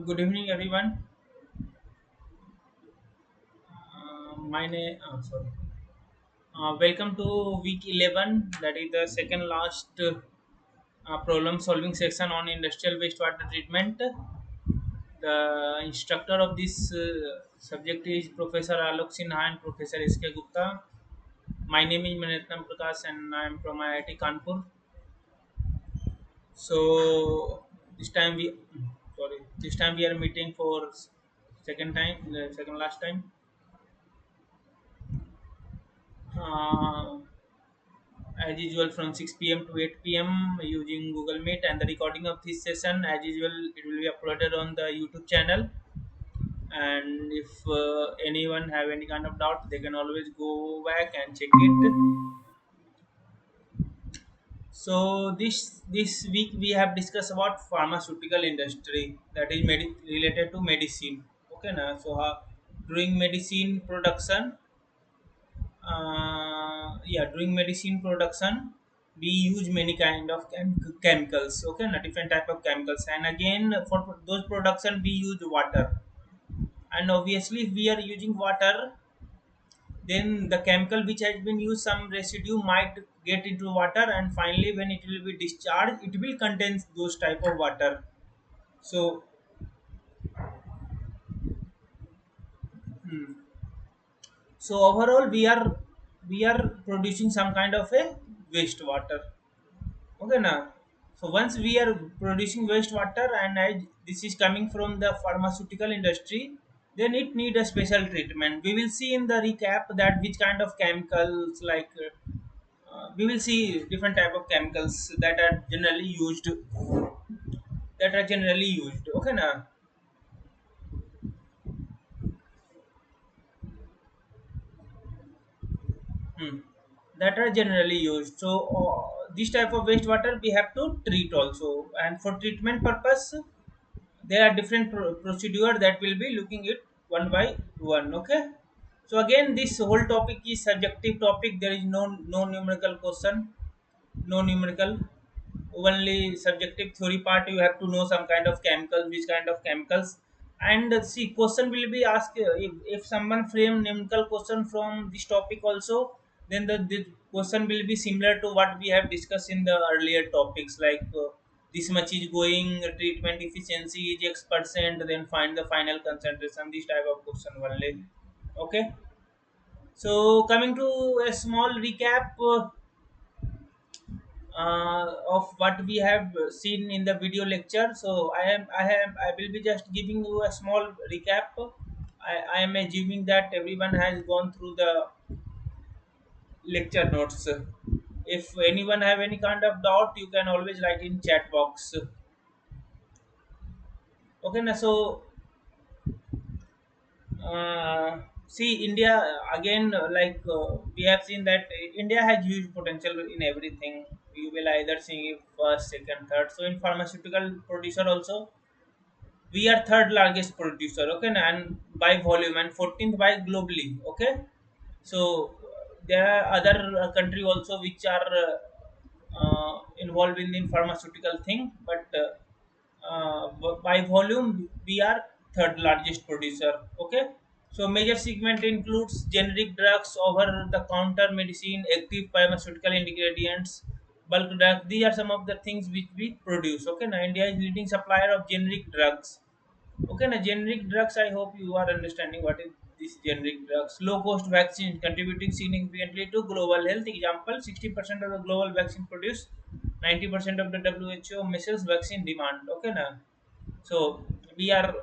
Good evening, everyone. My name, sorry. Welcome to week 11. That is the second last problem solving section on industrial wastewater treatment. The instructor of this subject is Professor Alok Sinha and Professor S.K. Gupta. My name is Manetram Prakash and I am from IIT Kanpur. So this time we are meeting for second last time. Uh, as usual from 6 p.m. to 8 p.m. using Google Meet, and the recording of this session as usual it will be uploaded on the YouTube channel. And if anyone have any kind of doubt, they can always go back and check it. So this week we have discussed about pharmaceutical industry, that is related to medicine. Okay, now during medicine production, during medicine production we use many kind of chemicals. Okay, na different type of chemicals, and again for those production we use water. And obviously if we are using water, then the chemical which has been used, some residue might get into water, and finally when it will be discharged it will contain those type of water. So hmm, so overall we are producing some kind of a wastewater. Okay, now. So once we are producing wastewater, and this is coming from the pharmaceutical industry, then it need a special treatment. We will see in the recap that which kind of chemicals, like we will see different type of chemicals that are generally used. Okay, now. Hmm. That are generally used. So this type of wastewater we have to treat also, and for treatment purpose there are different procedure that will be looking it one by one. Okay, so again this whole topic is subjective topic. There is no numerical question, no numerical, only subjective theory part. You have to know some kind of chemicals, which kind of chemicals. And see, question will be asked, if someone frame numerical question from this topic also, then the question will be similar to what we have discussed in the earlier topics, like this much is going, treatment efficiency is X%, then find the final concentration, this type of question only. Okay, so coming to a small recap of what we have seen in the video lecture. So I will be just giving you a small recap. I am assuming that everyone has gone through the lecture notes. If anyone have any kind of doubt, you can always write in chat box. Okay, now uh, see India again, we have seen that India has huge potential in everything. You will either see first, second, third. So in pharmaceutical producer also, we are third largest producer, okay, and by volume, and 14th by globally, okay. So there are other country also which are involved in the pharmaceutical thing, but by volume we are third largest producer, okay. So major segment includes generic drugs, over the counter medicine, active pharmaceutical ingredients, bulk drugs. These are some of the things which we produce, okay. Now India is leading supplier of generic drugs. Okay, now generic drugs, I hope you are understanding what is this generic drugs. Low cost vaccine contributing significantly to global health. Example, 60% of the global vaccine produced, 90% of the WHO measles vaccine demand. Okay, now. So we are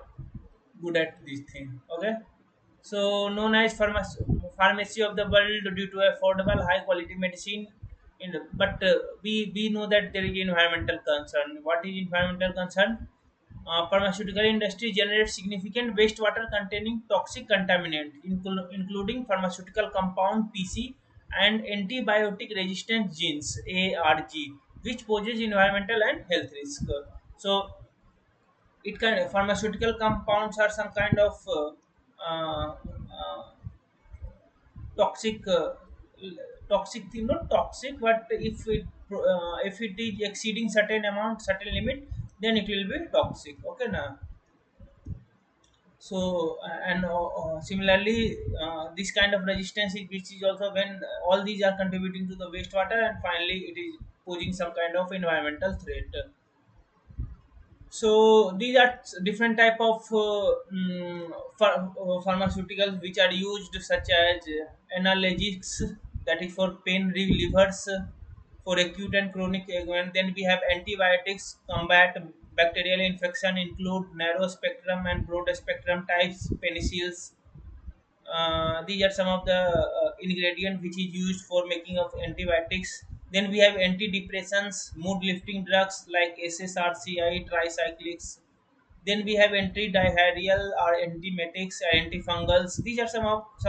good at this thing. Okay. So known as pharmacy of the world due to affordable high quality medicine. But we know that there is environmental concern. What is environmental concern? Pharmaceutical industry generates significant wastewater containing toxic contaminant, including pharmaceutical compound PC and antibiotic resistant genes (ARG), which poses environmental and health risk. So it can pharmaceutical compounds are some kind of toxic toxic thing, not toxic, but if it is exceeding certain amount, certain limit, then it will be toxic, okay now. So and similarly, this kind of resistance is, which is also when all these are contributing to the wastewater, and finally it is posing some kind of environmental threat. So these are different type of pharmaceuticals which are used, such as analgesics, that is for pain relievers, for acute and chronic ailment. Then we have antibiotics combat bacterial infection, include narrow spectrum and broad spectrum types penicillins. These are some of the ingredient which is used for making of antibiotics. Then we have antidepressants, mood lifting drugs like SSRCI, tricyclics. Then we have antidiarrheal or antiemetics, antifungals. These are some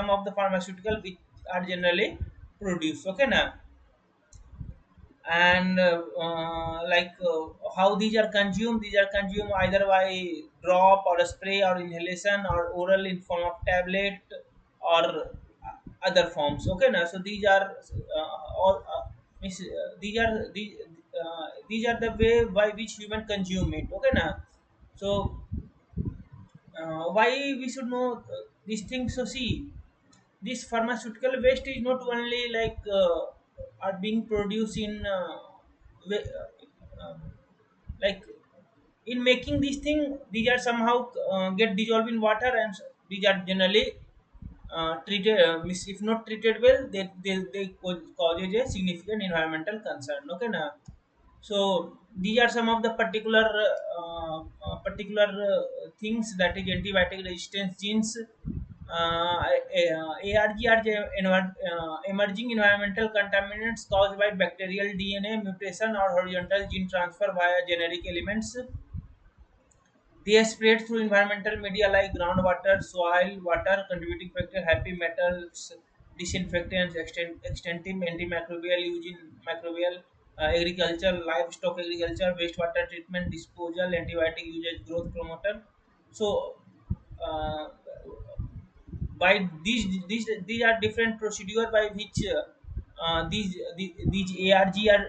of the pharmaceutical which are generally produced. Okay, now. And how these are consumed either by drop or a spray or inhalation or oral in form of tablet or other forms, okay now. So these are all these are the way by which human consume it, okay now. So why we should know these things? So see, this pharmaceutical waste is not only are being produced in wa- like in making these thing, these are somehow get dissolved in water, and these are generally treated if not treated well, they causes a significant environmental concern, okay now. So these are some of the particular things, that is antibiotic resistance genes. ARG are emerging environmental contaminants caused by bacterial DNA mutation or horizontal gene transfer via generic elements. They are spread through environmental media like groundwater, soil, water, contributing factor, heavy metals, disinfectants, extensive antimicrobial use in microbial agriculture, livestock agriculture, wastewater treatment, disposal, antibiotic usage, growth promoter. So, uh, by these are different procedure by which these ARG are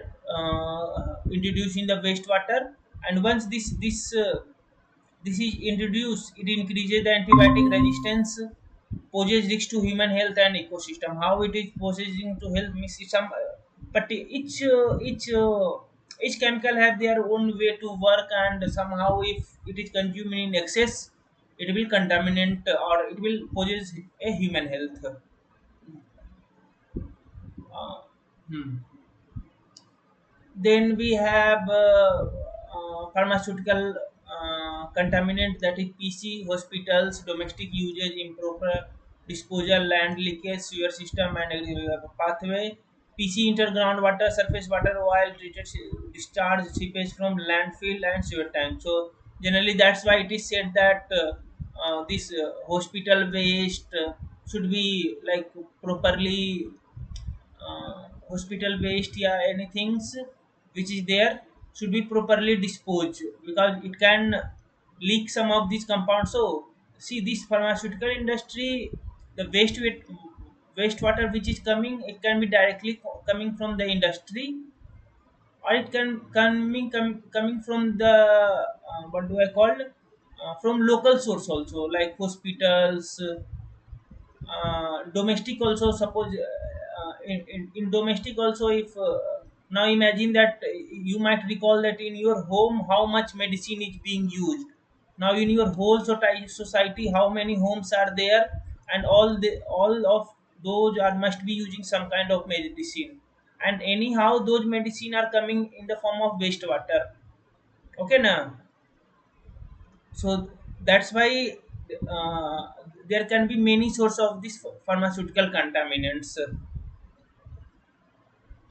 introduced in the wastewater, and once this is introduced, it increases the antibiotic resistance, poses risk to human health and ecosystem. How it is posing to health means some, but each chemical have their own way to work, and somehow if it is consumed in excess, it will contaminate or it will poses a human health. Uh, hmm. Then we have pharmaceutical contaminant, that is PC, hospitals, domestic usage, improper disposal, land leakage, sewer system, and pathway. PC, underground water, surface water, oil treated discharge, seepage from landfill and sewer tank. So generally, that's why it is said that this hospital waste. should be like properly hospital waste, yeah, anything which is there should be properly disposed, because it can leak some of these compounds. So see, this pharmaceutical industry, the wastewater which is coming, it can be directly coming from the industry, or it can coming from the what do I call, from local source also, like hospitals, domestic also. Suppose in domestic also, if now imagine that you might recall that in your home how much medicine is being used. Now in your whole society, how many homes are there, and all of those are must be using some kind of medicine, and anyhow those medicine are coming in the form of wastewater. Okay now, so that's why uh, there can be many source of this pharmaceutical contaminants.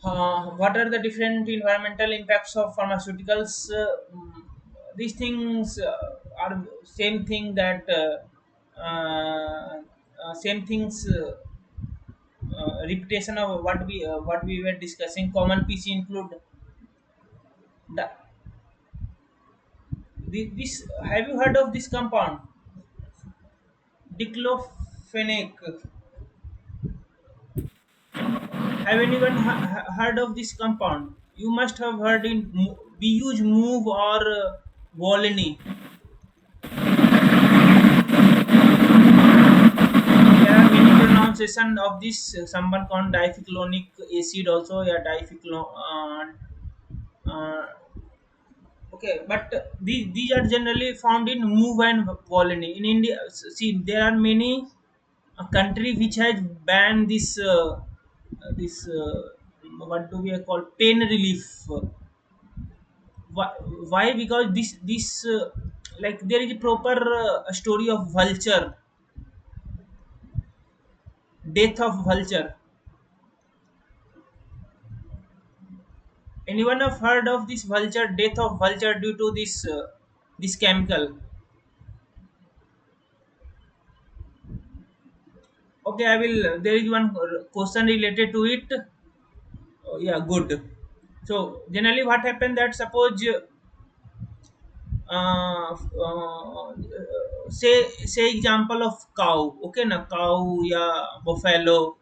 What are the different environmental impacts of pharmaceuticals? These things are same thing that same things, repetition of what we were discussing. Common piece include the, this. Have you heard of this compound, diclofenac? Have anyone heard of this compound? You must have heard in we use move or Volini. There are many pronunciation of this. Someone called dicyclonic acid also. Yeah, uh, okay, but these are generally found in move and Volini. In India, see, there are many country which has banned this what do we call, pain relief. Why? Because this like there is a proper story of vulture, death of vulture. Anyone have heard of this vulture, death of vulture due to this chemical? Okay, I will. There is one question related to it. Oh, yeah, good. So generally, what happened that suppose say example of cow. Okay, na cow, yeah, buffalo.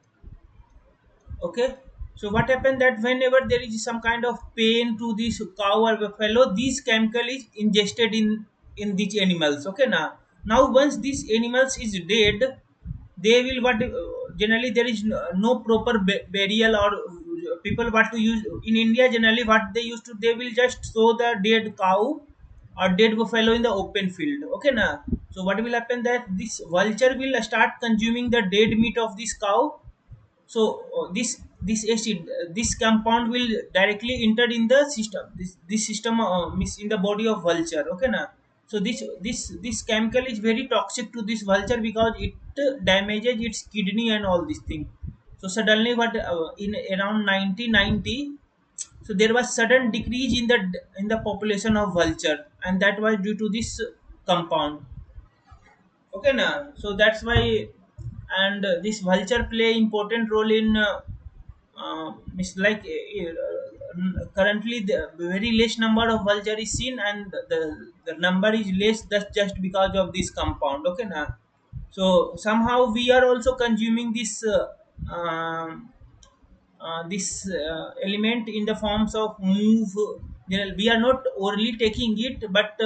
Okay, so what happened that whenever there is some kind of pain to this cow or buffalo, this chemical is ingested in these animals. Okay, now once these animals is dead, they will what, generally there is no proper burial, or people what to use in India, generally what they used to, they will just throw the dead cow or dead buffalo in the open field. Okay, so what will happen that this vulture will start consuming the dead meat of this cow. So this acid, this compound will directly enter in the system, this system means in the body of vulture. Okay, so this chemical is very toxic to this vulture, because it damages its kidney and all these things. So suddenly what, in around 1990, so there was sudden decrease in the population of vulture, and that was due to this compound. Okay, so that's why. And this vulture play important role in means like currently the very less number of vulture is seen, and the number is less, that's just because of this compound. Okay, so somehow we are also consuming this element in the forms of move. We are not orally taking it, but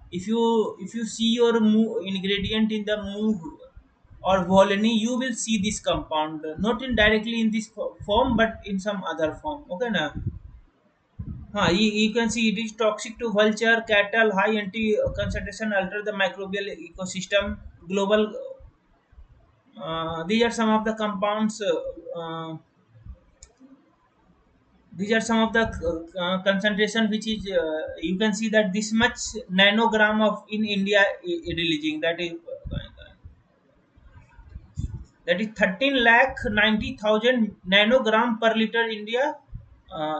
if you see your ingredient in the move or volani, you will see this compound, not in directly in this form, but in some other form. Okay, you can see it is toxic to vulture, cattle. High anti concentration alter the microbial ecosystem. Global. These are some of the compounds. These are some of the concentration which is, you can see that this much nanogram of in India releasing, that is 13 lakh 90,000 nanogram per liter India.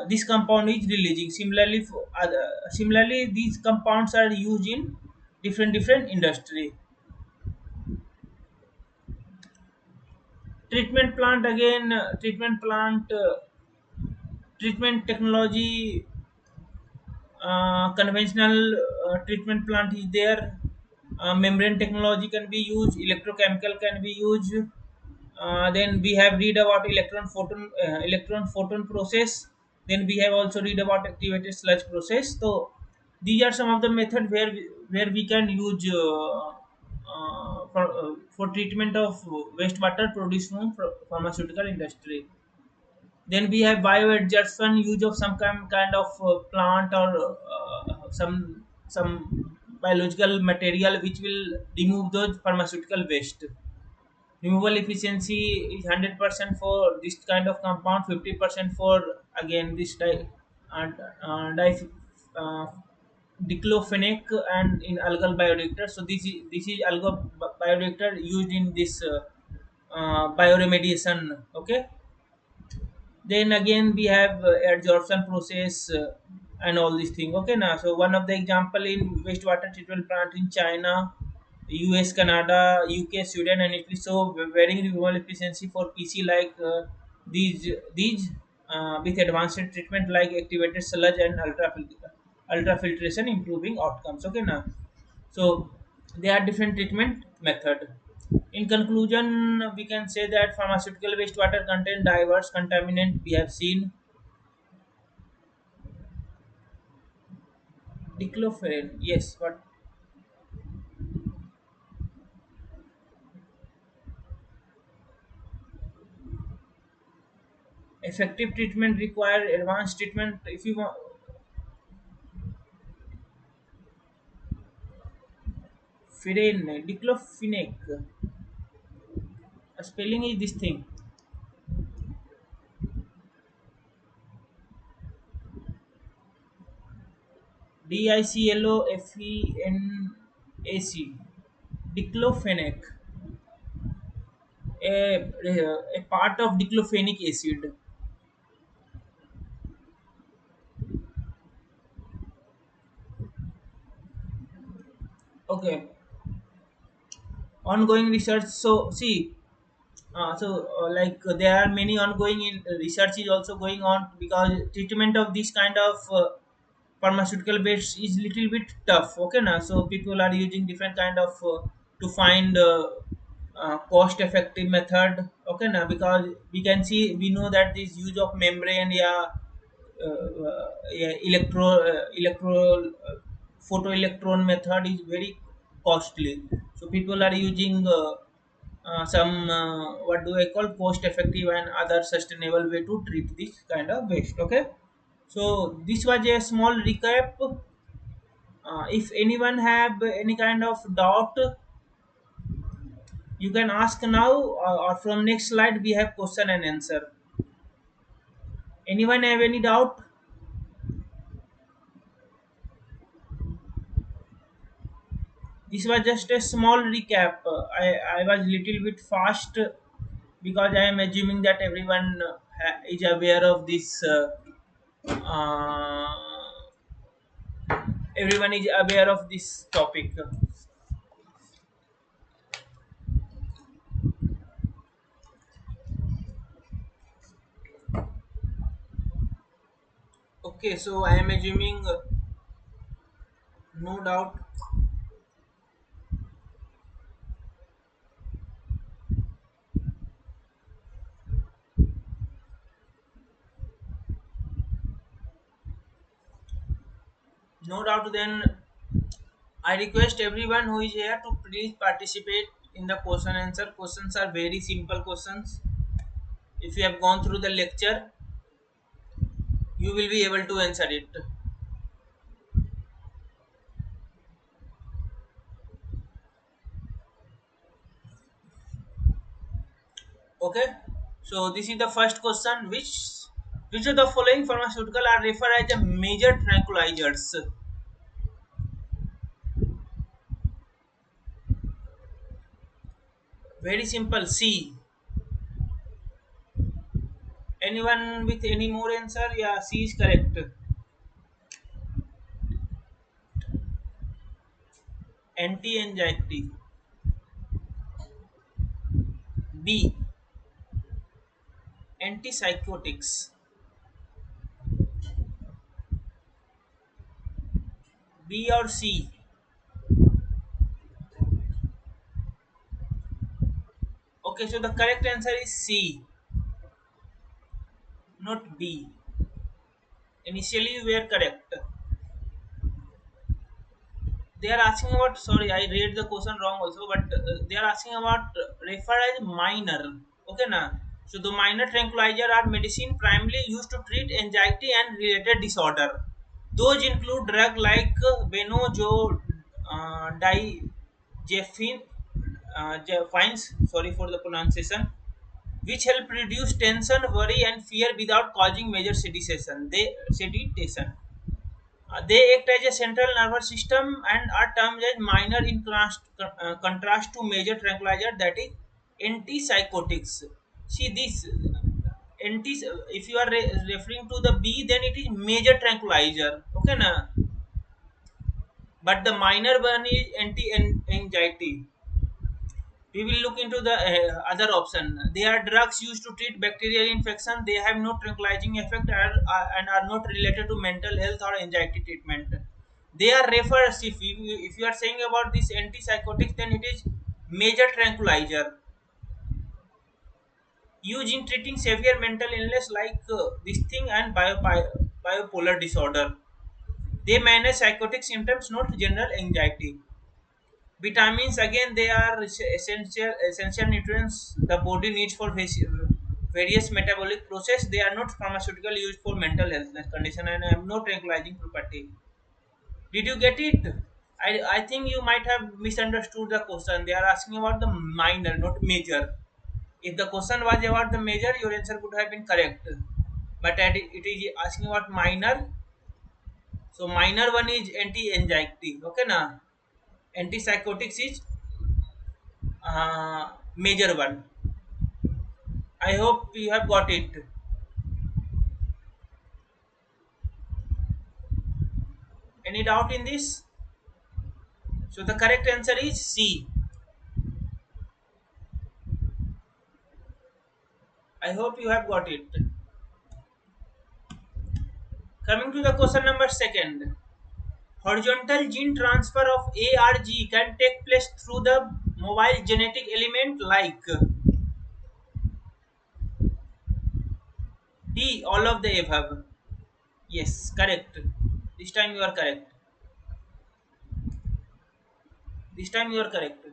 This compound is releasing. Similarly, these compounds are used in different industry. Treatment plant again, treatment plant, treatment technology, conventional treatment plant is there. Membrane technology can be used, electrochemical can be used. Then we have read about electron photon process. Then we have also read about activated sludge process. So these are some of the method where we can use for treatment of wastewater produced from pharmaceutical industry. Then we have bioadjustment, use of some kind of plant or some biological material which will remove those pharmaceutical waste. Removal efficiency is 100% for this kind of compound, 50% for again this uh, di uh, diclofenac and in algal bioreactor. So this is algal bioreactor used in this bioremediation. Okay, then again we have absorption process and all these things. Okay, now so one of the example in wastewater treatment plant in China, US, Canada, UK, Sweden and Italy. So varying removal efficiency for PC like these with advanced treatment like activated sludge and ultrafiltration improving outcomes. Okay, now so there are different treatment method. In conclusion, we can say that pharmaceutical wastewater contain diverse contaminant. We have seen diclofenac. Yes, but effective treatment require advanced treatment. If you want, diclofenac. Spelling is this thing. Diclofenac. Diclofenac. A part of diclofenic acid. Okay. Ongoing research. So see, like there are many ongoing in research is also going on because treatment of this kind of pharmaceutical base is little bit tough. Okay, now so people are using different kind of to find cost effective method. Okay, now because we know that this use of membrane, yeah, yeah, electro photoelectron method is very costly. So people are using some what do I call cost effective and other sustainable way to treat this kind of waste. Okay, so this was a small recap. If anyone have any kind of doubt, you can ask now, or from next slide we have question and answer. Anyone have any doubt? This was just a small recap. I was little bit fast because I am assuming that everyone is aware of this. Uh, Everyone is aware of this topic. Okay, so I am assuming no doubt, no doubt. Then I request everyone who is here to please participate in the question answer. Questions are very simple questions. If you have gone through the lecture, you will be able to answer it. Okay. So this is the first question. Which of the following pharmaceutical are referred as a major tranquilizers? Very simple. C. Anyone with any more answer? Yeah, C is correct. Anti-anxiety. B. Antipsychotics. B or C? Okay, so the correct answer is C, not B. Initially, you were correct. They are asking about, sorry, I read the question wrong also, but they are asking about refer as minor. Okay, na? So the minor tranquilizer are medicine primarily used to treat anxiety and related disorder. Those include drug like Benojo, Jeffin, Fines, sorry for the pronunciation, which help reduce tension, worry, and fear without causing major sedition. They act as a central nervous system and are termed as minor in contrast to major tranquilizer, that is antipsychotics. See this anti, if you are referring to the B, then it is major tranquilizer. Okay, na? But the minor one is anti anxiety. We will look into the other option. They are drugs used to treat bacterial infection. They have no tranquilizing effect and are not related to mental health or anxiety treatment. They are refers, if you are saying about this antipsychotics, then it is major tranquilizer used in treating severe mental illness like this thing and bipolar disorder. They manage psychotic symptoms, not general anxiety. Vitamins, again, they are essential nutrients the body needs for various metabolic process. They are not pharmaceutical used for mental health condition and have no tranquilizing property. Did you get it? I think you might have misunderstood the question. They are asking about the minor, not major. If the question was about the major, your answer could have been correct. But it is asking about minor. So minor one is anti-anxiety. Okay, na? Antipsychotics is major one. I hope you have got it. Any doubt in this? So the correct answer is C. I hope you have got it. Coming to the question number second. Horizontal gene transfer of ARG can take place through the mobile genetic element like D, all of the above. Yes, correct. This time you are correct. This time you are correct.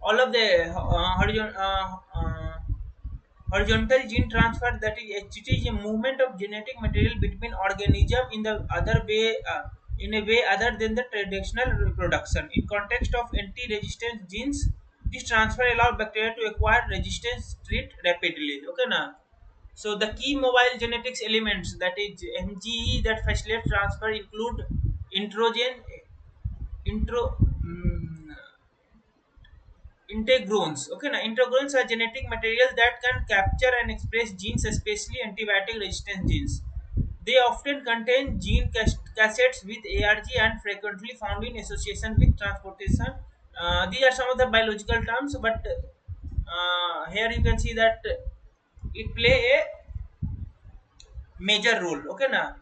All of the horizontal gene transfer, that is it is a movement of genetic material between organism in the other way in a way other than the traditional reproduction. In context of anti-resistance genes, this transfer allows bacteria to acquire resistance trait rapidly. Okay, na? So the key mobile genetics elements, that is MGE, that facilitate transfer include introgen, intro. Integrons. Okay, now integrons are genetic materials that can capture and express genes, especially antibiotic resistant genes. They often contain gene cassettes with ARG and frequently found in association with transportation. These are some of the biological terms, but here you can see that it play a major role. Okay, now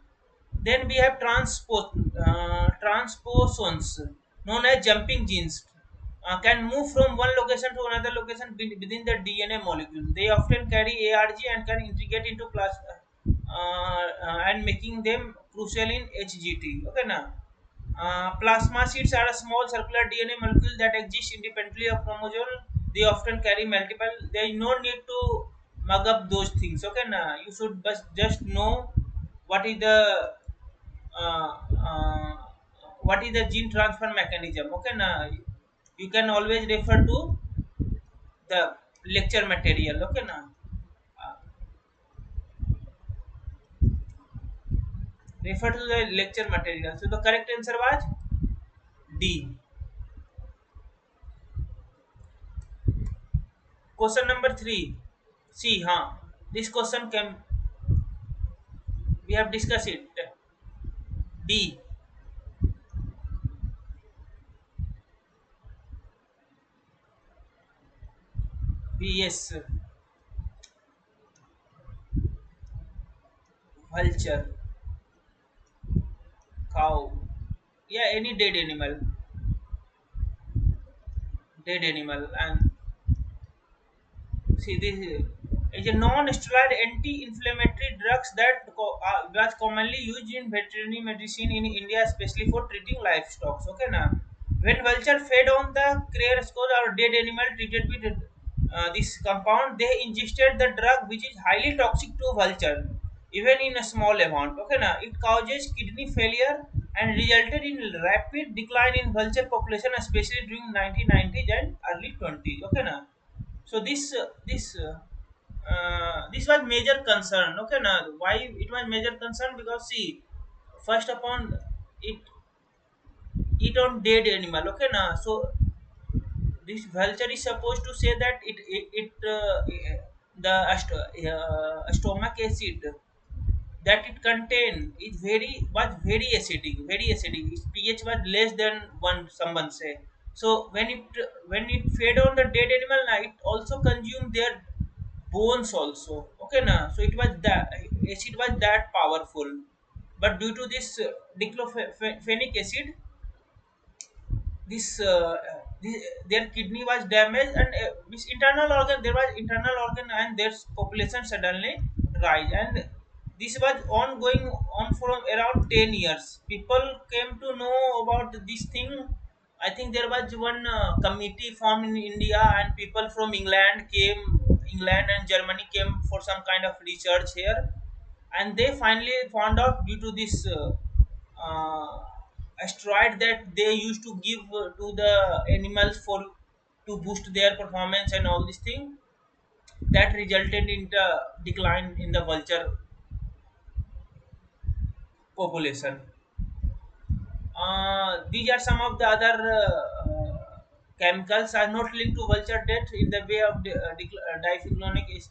then we have transposons known as jumping genes, can move from one location to another location within the DNA molecule. They often carry ARG and can integrate into and making them crucial in HGT. Okay, now plasma seeds are a small circular DNA molecule that exist independently of chromosome. They often carry multiple. There is no need to mug up those things. Okay, now you should just know what is the uh, uh, what is the gene transfer mechanism. Okay, now you can always refer to the lecture material. Okay, now refer to the lecture material. So the correct answer was D. Question number 3. See, this question can we have discussed it. D. B, yes. vulture, cow, yeah, any dead animal, and see this is a non-steroid anti-inflammatory drugs that was commonly used in veterinary medicine in India, especially for treating livestock. Okay, now when vulture fed on the clear score or dead animal treated with this compound, they ingested the drug, which is highly toxic to vulture, even in a small amount. Okay, now it causes kidney failure and resulted in rapid decline in vulture population, especially during 1990s and early 20s. Okay, now so this was major concern. Okay, now why it was major concern? Because see, first upon it eat on dead animal. Okay, now so this vulture is supposed to say that the stomach acid that it contained is very acidic. Its pH was less than one, someone say. So when it fed on the dead animal, na, it also consumed their bones also. Okay, na. So it was that acid was that powerful, but due to this diclofenic acid, this their kidney was damaged, and this internal organ, there was internal organ, and their population suddenly rise, and this was ongoing on for around 10 years. People came to know about this thing. I think there was one committee formed in India, and people from England and Germany came for some kind of research here, and they finally found out, due to this uh, asteroid that they used to give to the animals for to boost their performance and all this thing, that resulted in the decline in the vulture population. These are some of the other chemicals are not linked to vulture death in the way of diphenolic is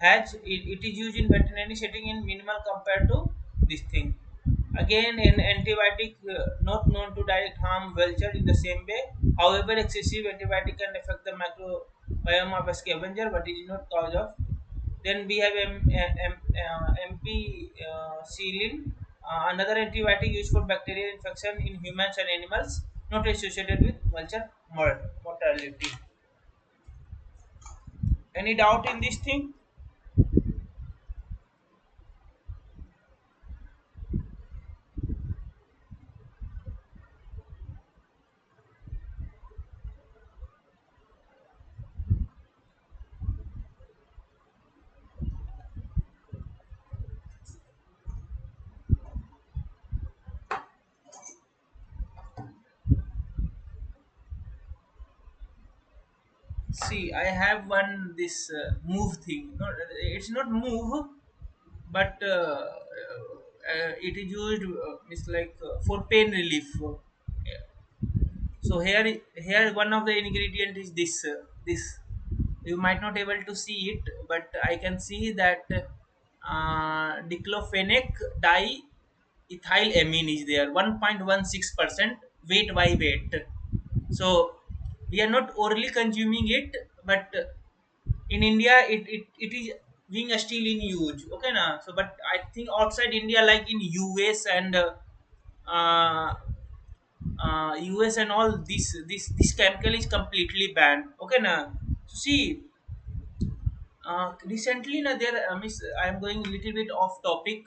hatch. It is used in veterinary setting in minimal compared to this thing. Again, an antibiotic not known to direct harm vulture in the same way. However, excessive antibiotic can affect the microbiome of a scavenger, but it is not cause of. Then we have ampicillin, another antibiotic used for bacterial infection in humans and animals, not associated with vulture mortality. Any doubt in this thing? See, I have one this move thing. No, it's not move, but it is used. It's like for pain relief. So here one of the ingredient is this. You might not able to see it, but I can see that diclofenac diethylamine is there, 1.16% weight by weight. So we are not orally consuming it, but in India it is being still in use. Okay, na. So but I think outside India, like in US and uh, US and all, this chemical is completely banned. Okay, na. So see, recently, na, there I am going a little bit off topic.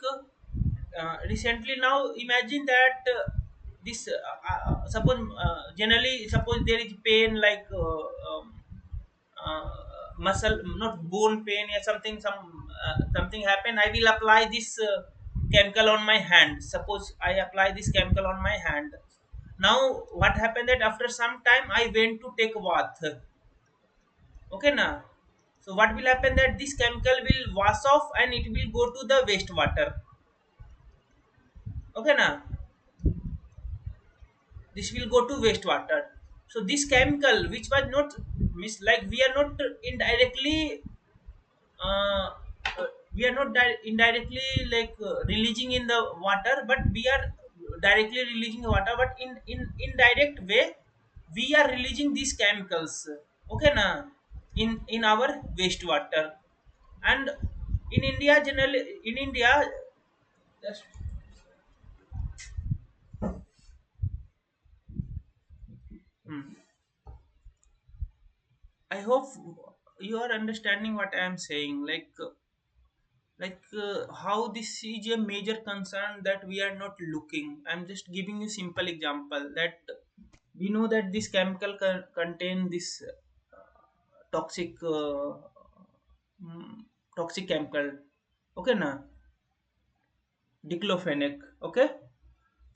Recently, now imagine that this suppose generally, suppose there is pain like uh, muscle, not bone pain or something, something happen, I will apply this chemical on my hand. Suppose I apply this chemical on my hand. Now what happened that after some time I went to take bath. Okay, now so what will happen that this chemical will wash off and it will go to the wastewater. Okay, now this will go to wastewater. So this chemical, which was not like we are not indirectly uh, we are not indirectly like releasing in the water, but we are directly releasing the water, but in indirect way we are releasing these chemicals. Okay, na, in our wastewater. And in India, generally in India, Just hmm. I hope you are understanding what I am saying. How this is a major concern that we are not looking. I'm just giving you simple example that we know that this chemical contain this toxic mm, toxic chemical. Okay, na diclofenac. Okay.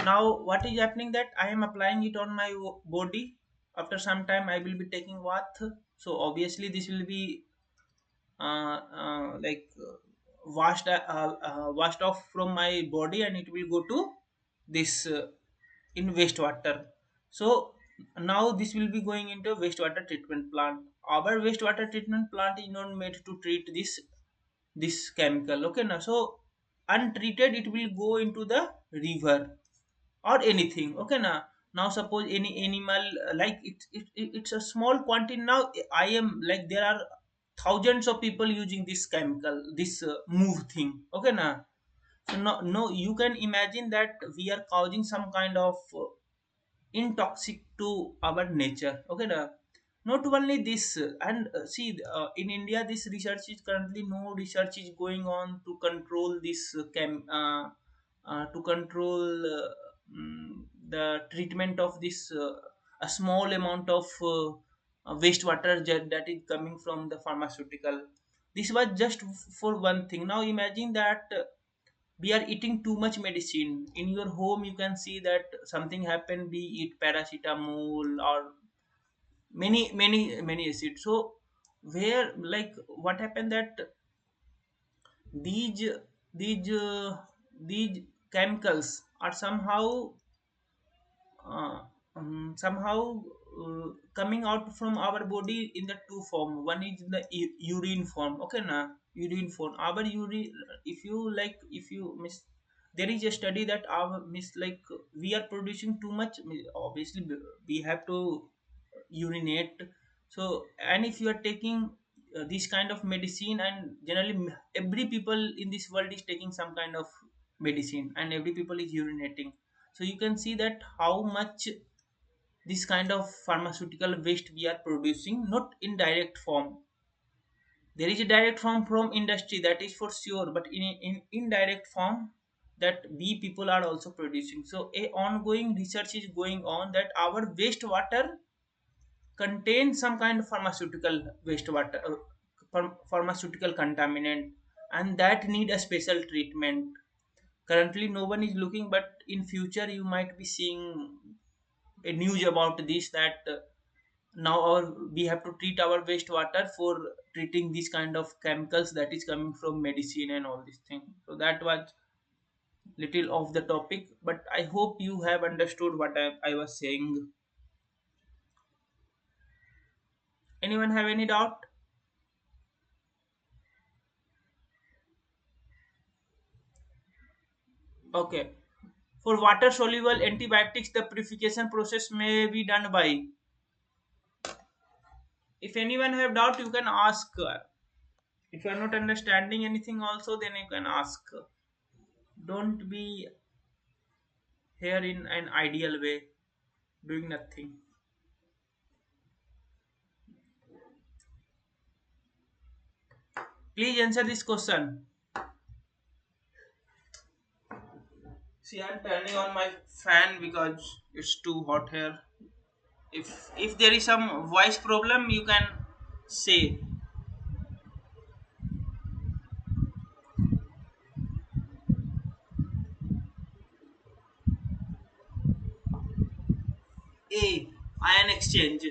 Now what is happening that I am applying it on my body. After some time I will be taking bath. So obviously this will be washed off from my body, and it will go to this in wastewater. So now this will be going into a wastewater treatment plant. Our wastewater treatment plant is not made to treat this chemical. Okay, now so untreated it will go into the river or anything. Okay, now suppose any animal it's a small quantity. Now I am like there are thousands of people using this chemical, this move thing. Okay, now so no, you can imagine that we are causing some kind of intoxic to our nature. Okay, not only this and see in India this research is currently, no research is going on to control this to control the treatment of this a small amount of wastewater that is coming from the pharmaceutical. This was just for one thing. Now imagine that we are eating too much medicine. In your home you can see that something happen, we eat paracetamol or many acid. So where like what happened that these these these chemicals are somehow coming out from our body in the two form. One is the urine form. Okay, na urine form. Our urine, if you miss, there is a study that our miss like we are producing too much. Obviously, we have to urinate. So, and if you are taking this kind of medicine, and generally every people in this world is taking some kind of medicine, and every people is urinating. So you can see that how much this kind of pharmaceutical waste we are producing, not in direct form. There is a direct form from industry, that is for sure, but in indirect form that we people are also producing. So a ongoing research is going on that our wastewater contains some kind of pharmaceutical wastewater, pharmaceutical contaminant, and that need a special treatment. Currently no one is looking, but in future you might be seeing a news about this, that now our we have to treat our wastewater for treating these kind of chemicals that is coming from medicine and all this thing. So that was little off the topic, but I hope you have understood what I was saying. Anyone have any doubt? Okay. For water soluble antibiotics, the purification process may be done by, if anyone have doubt you can ask. If you are not understanding anything also, then you can ask. Don't be here in an ideal way doing nothing. Please answer this question. See, I'm turning on my fan because it's too hot here. If there is some voice problem, you can say. A ion exchange.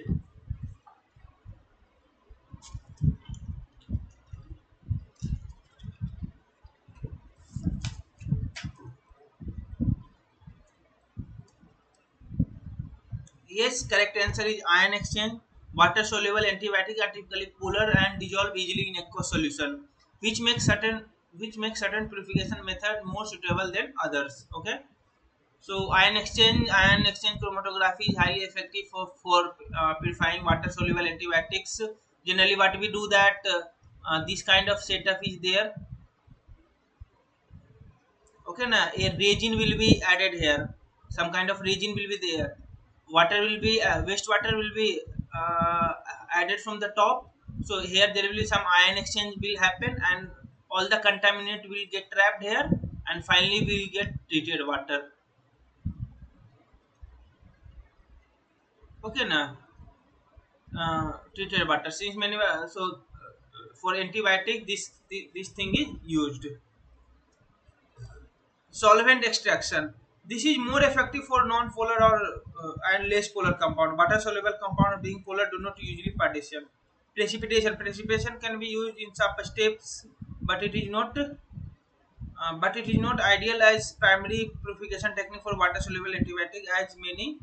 Yes, correct answer is ion exchange. Water soluble antibiotics are typically polar and dissolve easily in aqueous solution, which makes certain purification method more suitable than others. Okay. So ion exchange chromatography is highly effective for purifying water soluble antibiotics. Generally, what we do that this kind of setup is there. Okay, na a resin will be added here. Some kind of resin will be there. Water will be wastewater will be uh, added from the top. So here there will be some ion exchange will happen, and all the contaminant will get trapped here, and finally we will get treated water. Okay, na treated water. Since many for antibiotic this thing is used. Solvent extraction. This is more effective for non-polar or and less polar compound. Water soluble compound being polar do not usually partition. Precipitation. Precipitation can be used in some steps, but it is not ideal as primary purification technique for water soluble antibiotic, as many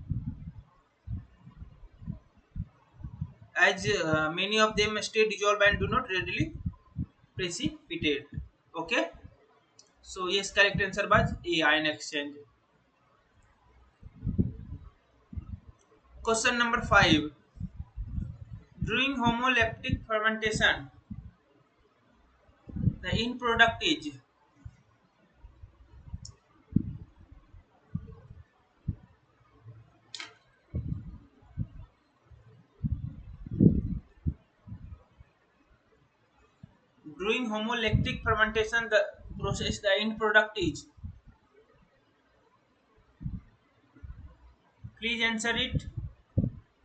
of them stay dissolved and do not readily precipitate. Okay. So yes, correct answer was A, ion exchange. Question number 5. During homoleptic fermentation, the end product is during homoleptic fermentation the process the end product is. Please answer it.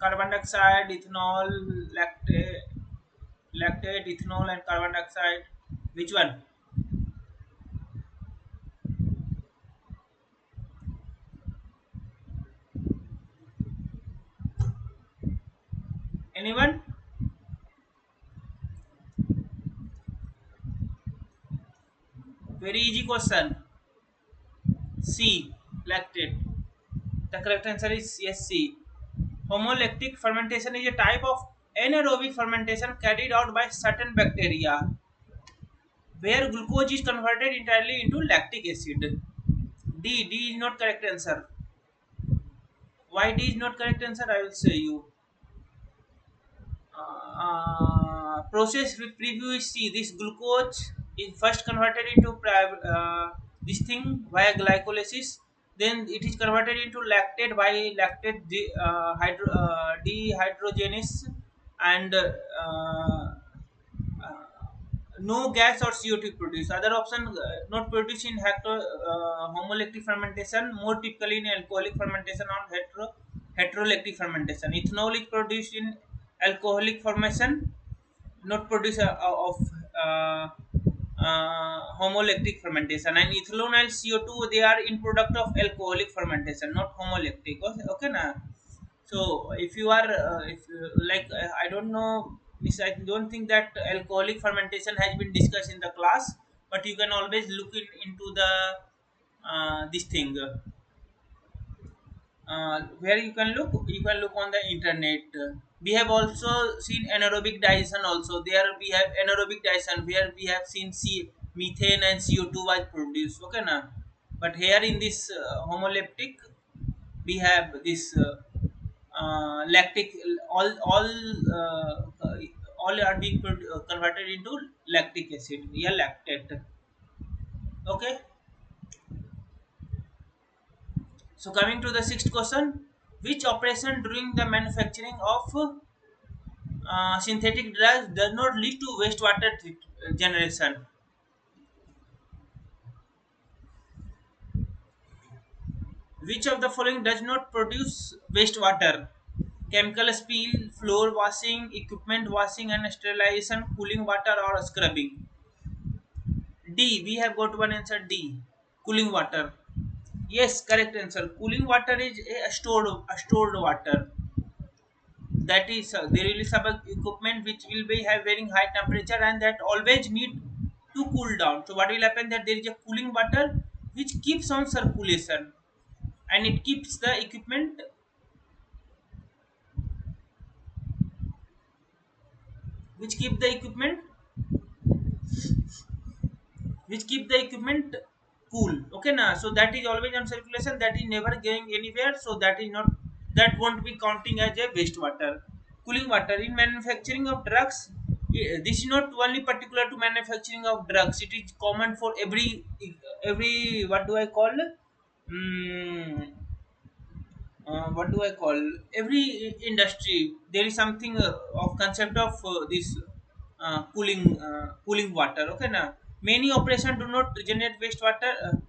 Carbon dioxide, ethanol, lactate, ethanol, and carbon dioxide. Which one? Anyone? Very easy question. C. Lactate. The correct answer is yes, C. Homolactic fermentation is a type of anaerobic fermentation carried out by certain bacteria where glucose is converted entirely into lactic acid. D is not correct answer. Why D is not correct answer? I will say you. Process with preview is C. This glucose is first converted into this thing via glycolysis. Then it is converted into lactate by dehydrogenase, and no gas or CO2 produced. Other option not produced in homolectic fermentation, more typically in alcoholic fermentation or heterolactic fermentation. Ethanol is produced in alcoholic formation, not produced of uh, homolactic fermentation. And ethanol and CO2 they are in product of alcoholic fermentation, not homolactic. Okay, na. So if you are if like I don't know, miss, I don't think that alcoholic fermentation has been discussed in the class, but you can always look into the this thing where you can look on the internet. We have also seen anaerobic digestion. Also there we have anaerobic digestion where we have seen methane and CO2 was produced. Okay, na. But here in this homoleptic we have this lactic, all uh, uh, all are being converted into lactic acid, yeah, lactate. Okay. So coming to the sixth question, which operation during the manufacturing of synthetic drugs does not lead to generation? Which of the following does not produce wastewater? Chemical spill, floor washing, equipment washing and sterilization, cooling water or scrubbing. D. We have got one answer D. Cooling water. Yes, correct answer. Cooling water is a stored water. That is there will be some equipment which will be having high temperature and that always need to cool down. So what will happen that there is a cooling water which keeps on circulation, and it keeps the equipment which keep the equipment cool. Okay, na. So that is always on circulation, that is never going anywhere, so that is not, that won't be counting as a wastewater. Cooling water in manufacturing of drugs, this is not only particular to manufacturing of drugs, it is common for every, what do I call, mm, what do I call, every industry there is something of concept of this cooling water. Okay, now many operations do not generate wastewater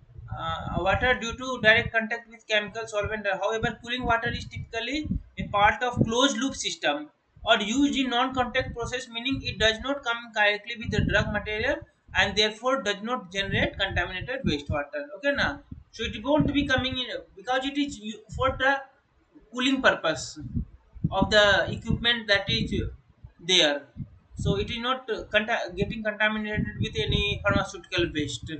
water due to direct contact with chemical solvent. However, cooling water is typically a part of closed loop system or used in non-contact process, meaning it does not come directly with the drug material and therefore does not generate contaminated wastewater. Okay, now so it won't be coming in because it is for the cooling purpose of the equipment that is there. So it is not getting contaminated with any pharmaceutical waste.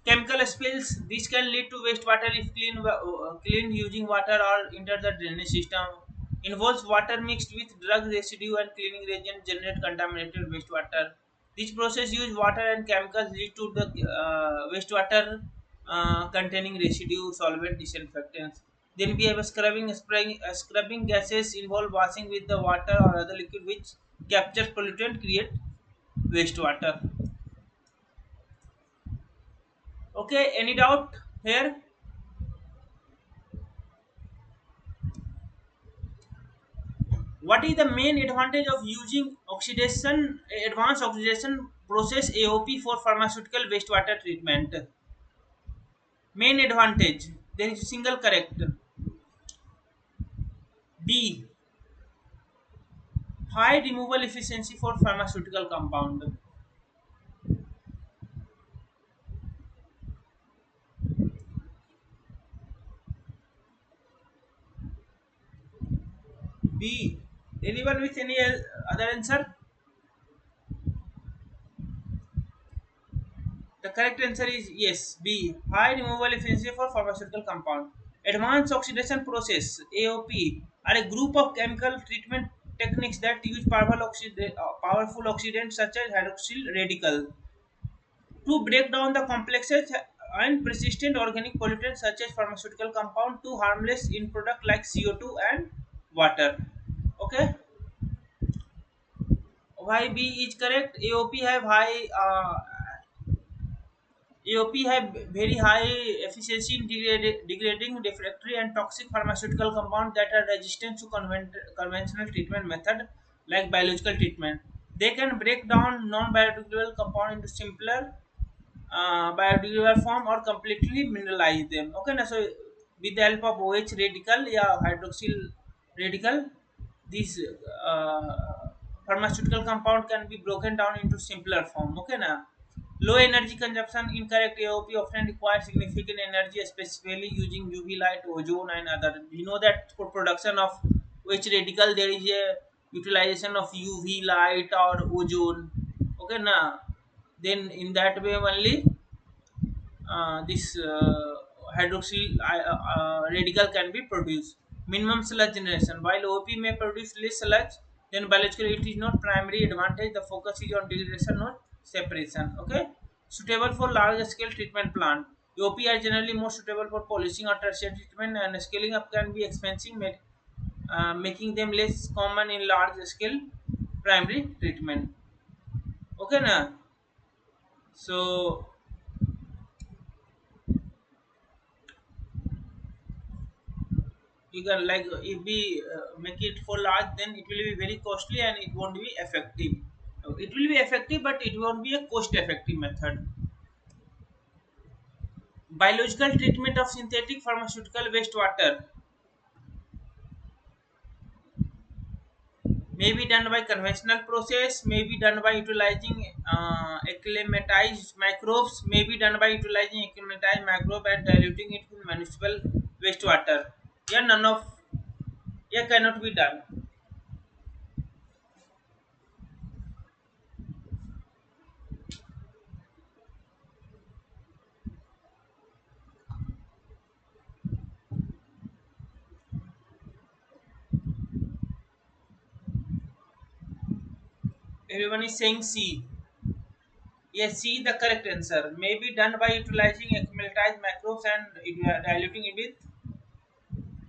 Chemical spills. This can lead to wastewater if cleaned using water or enter the drainage system. Involves water mixed with drug residue and cleaning reagent generate contaminated wastewater. This process use water and chemicals lead to the wastewater containing residue, solvent, disinfectants. Then we have a scrubbing gases involve washing with the water or other liquid which captures pollutant, create wastewater. Okay, any doubt here? What is the main advantage of using oxidation, advanced oxidation process AOP for pharmaceutical wastewater treatment? Main advantage. There is a single correct. B. High removal efficiency for pharmaceutical compound. B. Anyone with any other answer? The correct answer is yes, B. High removal efficiency for pharmaceutical compound. Advanced oxidation process (AOP) are a group of chemical treatment techniques that use powerful oxidants such as hydroxyl radical to break down the complexes and persistent organic pollutants such as pharmaceutical compound to harmless in product like CO2 and water. Okay, why B is correct? AOP have high AOP have very high efficiency in degrading refractory and toxic pharmaceutical compounds that are resistant to conventional treatment method like biological treatment. They can break down non-biodegradable compound into simpler biodegradable form or completely mineralize them. Okay, na, so with the help of OH radical, yeah, hydroxyl radical, this pharmaceutical compound can be broken down into simpler form. Okay, na. Low energy consumption, incorrect AOP often requires significant energy, especially using UV light, ozone, and other. You know that for production of OH radical, there is a utilization of UV light or ozone. Okay, na. Then in that way only this hydroxyl radical can be produced. Minimum sludge generation. While OP may produce less sludge, then biologically it is not primary advantage. The focus is on degradation, not separation. Okay. Suitable for large scale treatment plant. OP are generally more suitable for polishing or tertiary treatment, and scaling up can be expensive, making them less common in large scale primary treatment. Okay, na. So you can like if we make it for large, then it will be very costly and it won't be effective. It will be effective but it won't be a cost effective method. Biological treatment of synthetic pharmaceutical wastewater may be done by conventional process, may be done by utilizing acclimatized microbes, may be done by utilizing acclimatized microbe and diluting it with municipal wastewater. Yeah, none of, yeah, cannot be done. Everyone is saying C. Yes, C the correct answer. May be done by utilizing acclimatized microbes and diluting it with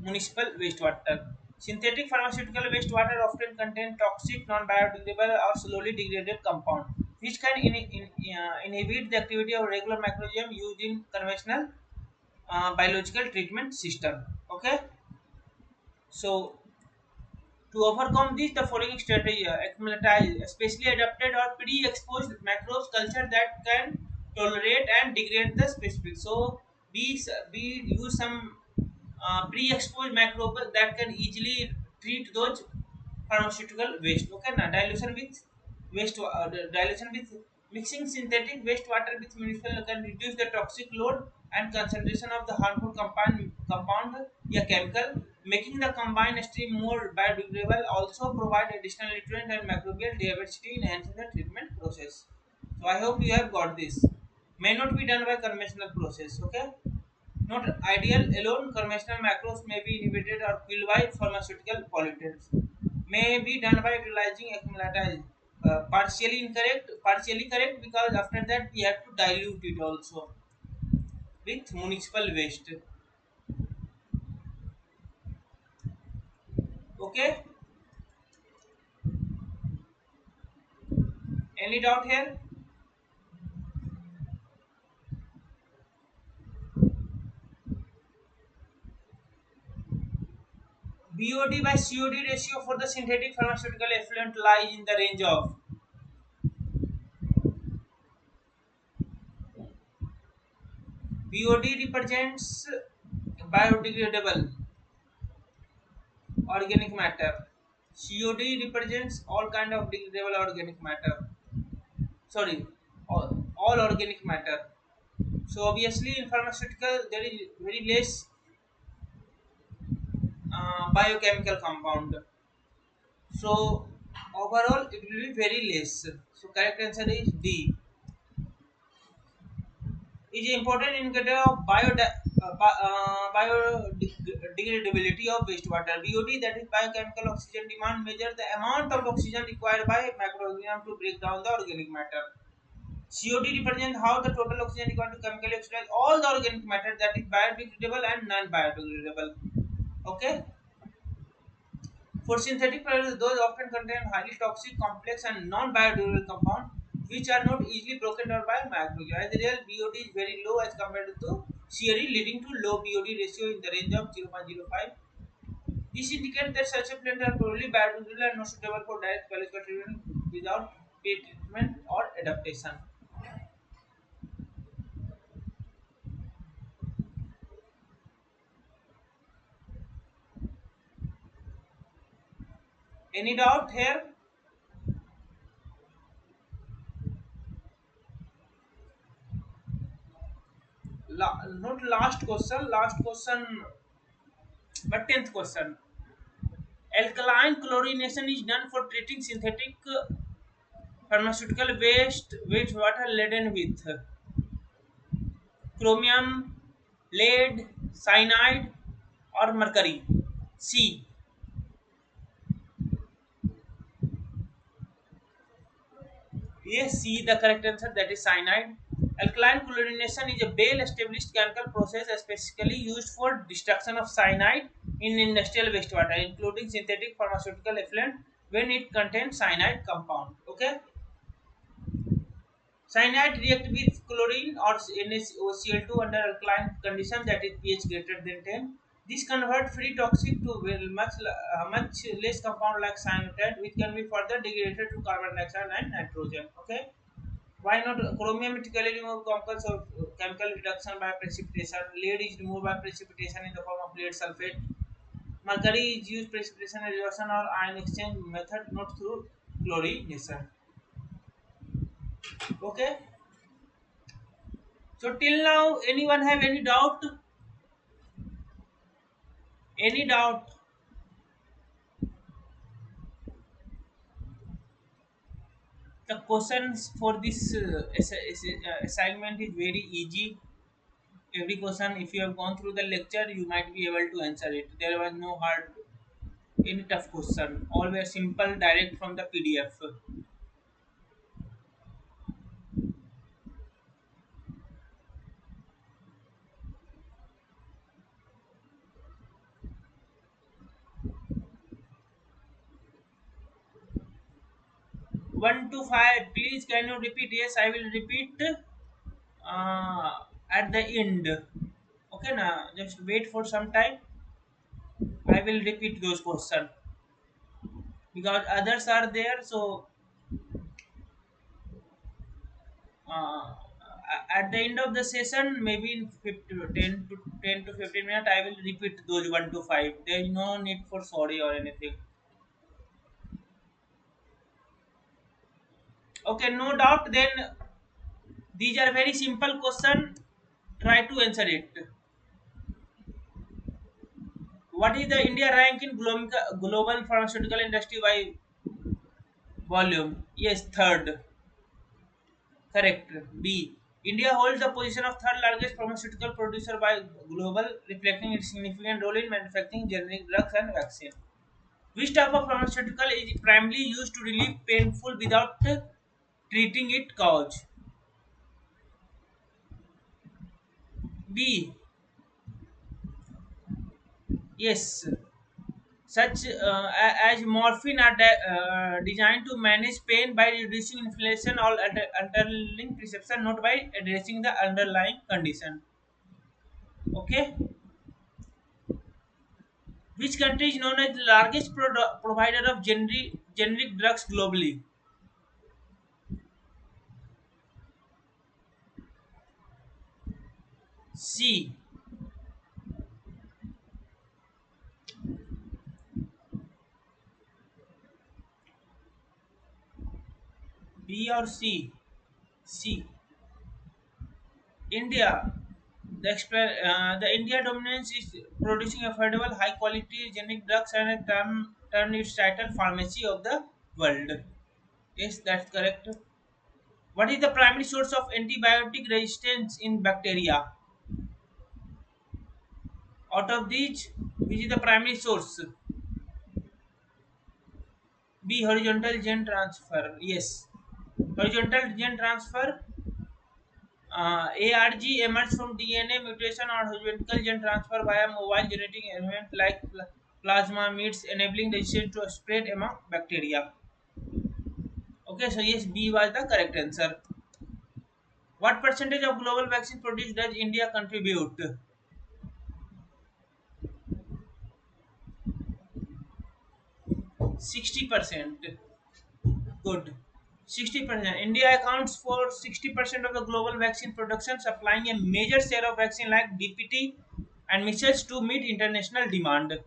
municipal wastewater. Synthetic pharmaceutical wastewater often contain toxic, non-biodegradable, or slowly degraded compound. which can inhibit the activity of regular microorganism used in conventional biological treatment system. Okay, so to overcome this, the following strategy acclimatize, especially adapted or pre-exposed microbes culture that can tolerate and degrade the specific. So we use some pre-exposed microbe that can easily treat those pharmaceutical waste. Okay, now dilution with mixing synthetic wastewater with municipal can reduce the toxic load and concentration of the harmful compound या chemical, making the combined stream more biodegradable. Also provide additional nutrient and microbial diversity, enhancing the treatment process. So I hope you have got this. May not be done by conventional process. Okay, not ideal alone, conventional macros may be inhibited or killed by pharmaceutical pollutants. May be done by utilizing accumulatize. Partially correct because after that we have to dilute it also with municipal waste. Okay, any doubt here? BOD by COD ratio for the synthetic pharmaceutical effluent lies in the range of BOD represents biodegradable organic matter. COD represents all kind of degradable organic matter. Sorry, all organic matter. So obviously in pharmaceutical there is very less biochemical compound. So overall it will be very less. So correct answer is D. Is an important indicator of biodegradability of wastewater. BOD, that is biochemical oxygen demand, measure the amount of oxygen required by microorganism to break down the organic matter. COD represents how the total oxygen required to chemically oxidize all the organic matter, that is biodegradable and non-biodegradable. Okay. For synthetic products, those often contain highly toxic, complex, and non-biodegradable compounds which are not easily broken down by microorganisms. As a result, BOD is very low as compared to CRE, leading to low BOD ratio in the range of 0.05. This indicates that such effluents are probably biodegradable and not suitable for direct biological treatment without treatment or adaptation. Any doubt here? Not last question, but 10th question. Alkaline chlorination is done for treating synthetic pharmaceutical wastewater laden with chromium, lead, cyanide, or mercury. C. Yes, C, the correct answer, that is cyanide. Alkaline chlorination is a well-established chemical process specifically used for destruction of cyanide in industrial wastewater, including synthetic pharmaceutical effluent when it contains cyanide compound. Okay. Cyanide react with chlorine or NaCl2 under alkaline condition, that is pH greater than 10. This convert free toxic to much less compound like cyanide, which can be further degraded to carbon dioxide and nitrogen. Okay. Why not chromium typically remove chemical reduction by precipitation. Lead is removed by precipitation in the form of lead sulfate. Mercury is used precipitation reduction or ion exchange method, not through chlorination. Okay. So till now, anyone have any doubt? Any doubt? The questions for this assignment is very easy. Every question, if you have gone through the lecture, you might be able to answer it. There was no hard, any tough question. All were simple, direct from the PDF. 1 to 5. Please, can you repeat? Yes, I will repeat at the end. Okay, now just wait for some time. I will repeat those questions because others are there. So uh, at the end of the session, maybe in 10 to 15 minutes, I will repeat those 1 to 5. There is no need for sorry or anything. Okay, no doubt. Then these are very simple question. Try to answer it. What is the India rank in global pharmaceutical industry by volume? Yes, third. Correct. B. India holds the position of third largest pharmaceutical producer by global, reflecting its significant role in manufacturing generic drugs and vaccines. Which type of pharmaceutical is primarily used to relieve painful without treating it cause? B. Yes. Such as morphine are designed to manage pain by reducing inflation or altering perception, not by addressing the underlying condition. Okay. Which country is known as the largest provider of generic drugs globally? C. B or C? C. India. The India dominance is producing affordable, high quality generic drugs and a turn its title pharmacy of the world. Yes, that's correct. What is the primary source of antibiotic resistance in bacteria? Out of these, which is the primary source? B. Horizontal gene transfer. Yes. Horizontal gene transfer. ARG emerges from DNA mutation or horizontal gene transfer via mobile genetic element like plasma enabling the disease to spread among bacteria. Okay, so yes, B was the correct answer. What percentage of global vaccine produced does India contribute? 60%. Good. 60%. India accounts for 60% of the global vaccine production, supplying a major share of vaccine like DPT and measles to meet international demand.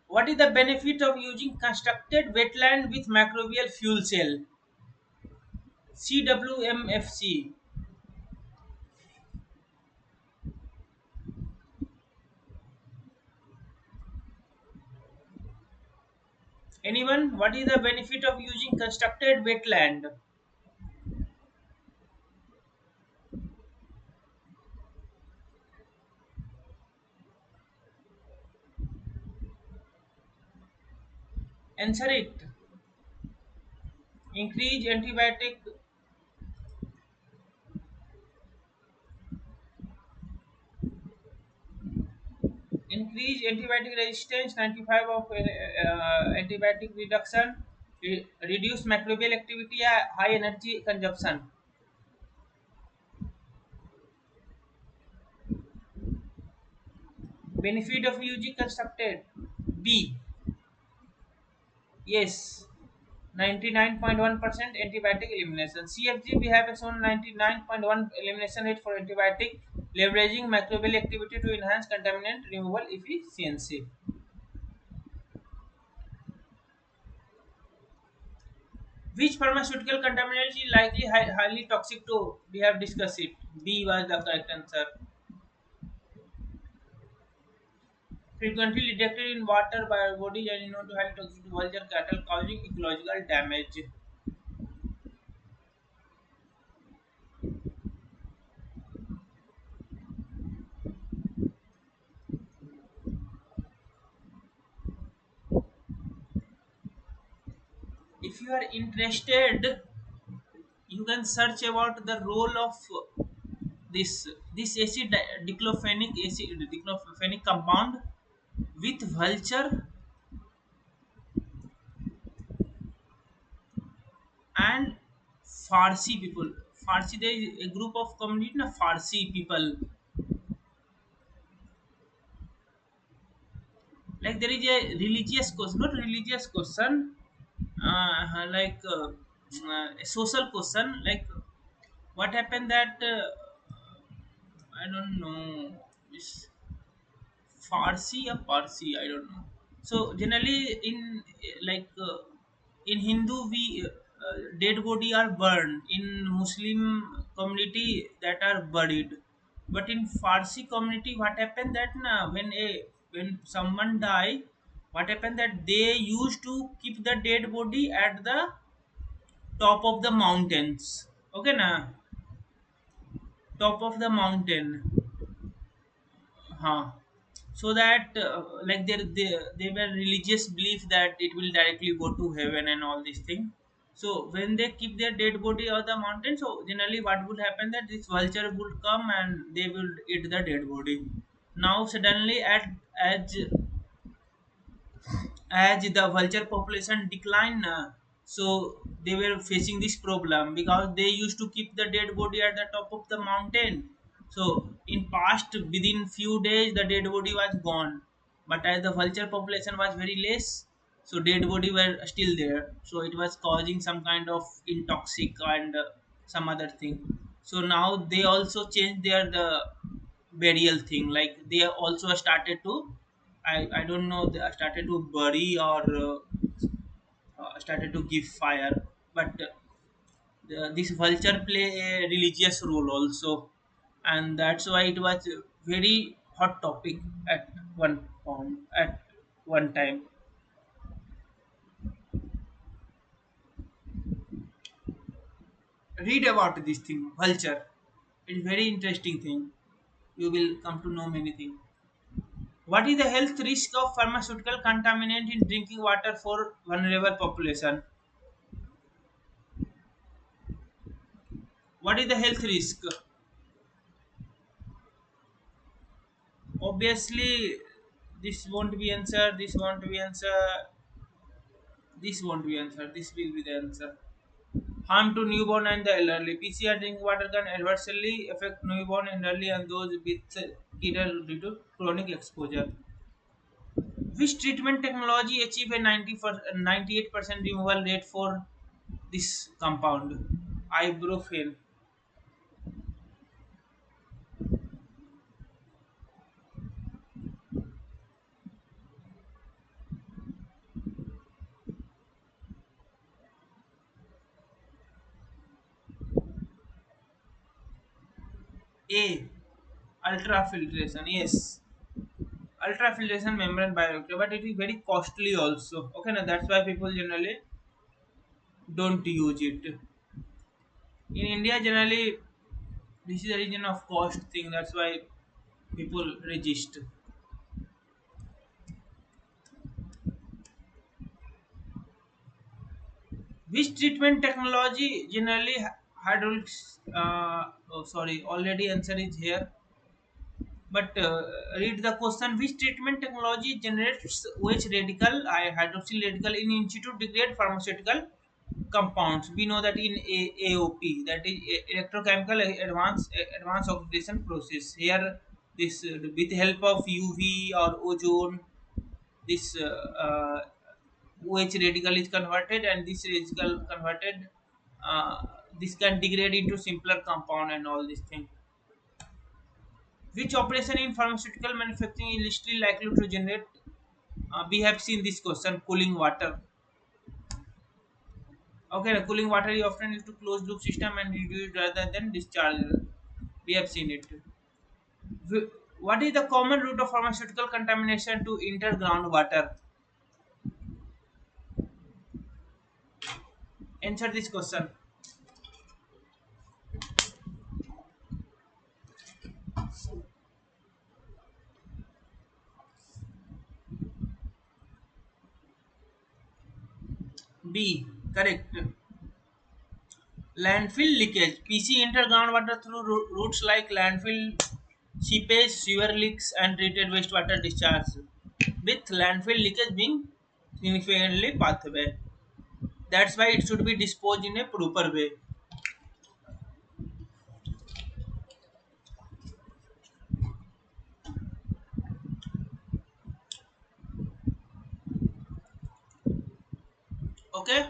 What is the benefit of using constructed wetland with microbial fuel cell? CWMFC. Anyone? What is the benefit of using constructed wetland? Answer it. Increase antibiotic increase antibiotic resistance, 95 of antibiotic reduction, reduce microbial activity, high energy consumption. Benefit of using constructed. B. Yes. 99.1% antibiotic elimination. CFG we have shown 99.1 elimination rate for antibiotic, leveraging microbial activity to enhance contaminant removal efficiency. Which pharmaceutical contaminant is likely highly toxic to? We have discussed it. B was the correct answer. Frequently detected in water by our body and known to highly toxic to vulture cattle, causing ecological damage. If you are interested, you can search about the role of this acid diclofenic compound with vulture and Farsi people. Farsi, there is a group of community, na Farsi people. Like there is a religious question, not religious question, a social question. Like what happened that I don't know. It's Farsi or Parsi, I don't know. So generally, in Hindu, we dead body are burned. In Muslim community, that are buried. But in Farsi community, what happened that na when someone die, what happened that they used to keep the dead body at the top of the mountains. Okay na, top of the mountain. Huh. So that like they were religious belief that it will directly go to heaven and all these things. So when they keep their dead body on the mountain, so generally what would happen that this vulture would come and they will eat the dead body. Now suddenly as the vulture population declined, so they were facing this problem because they used to keep the dead body at the top of the mountain. So in past, within few days the dead body was gone, but as the vulture population was very less, so dead body were still there, so it was causing some kind of intoxic and some other thing. So now they also changed the burial thing, like they also started to, I don't know, they started to bury or started to give fire. But this vulture play a religious role also, and that's why it was a very hot topic at one time. Read about this thing, vulture. It's very interesting thing. You will come to know many things. What is the health risk of pharmaceutical contaminant in drinking water for vulnerable population? What is the health risk? Obviously, this won't be answer. This won't be answer. This won't be answer. This will be the answer. Harm to newborn and the elderly. PCR drinking water can adversely affect newborn, elderly, and those with kidney due to chronic exposure. Which treatment technology achieve a 98% removal rate for this compound? Ibuprofen. A. Ultrafiltration. Yes. Ultrafiltration membrane bioreactor, but it is very costly also. Okay, now that's why people generally don't use it. In India, generally, this is a region of cost thing. That's why people resist. Which treatment technology generally hydraulics? Oh, sorry, already answer is here. But read the question. Which treatment technology generates which radical, hydroxyl radical in situ degrade pharmaceutical compounds? We know that in AOP, that is electrochemical advanced oxidation process. Here, this with the help of UV or ozone, this OH radical is converted, and this radical converted. Uh, this can degrade into simpler compound and all these things. Which operation in pharmaceutical manufacturing is still likely to generate? We have seen this question, cooling water. Okay, the cooling water is often used to closed loop system and reduced rather than discharge. We have seen it. What is the common route of pharmaceutical contamination to enter groundwater? Answer this question. B. Correct. Landfill leakage. PC enter groundwater through routes like landfill, seepage, sewer leaks, and treated wastewater discharge, with landfill leakage being significantly pathway. That's why it should be disposed in a proper way. Okay.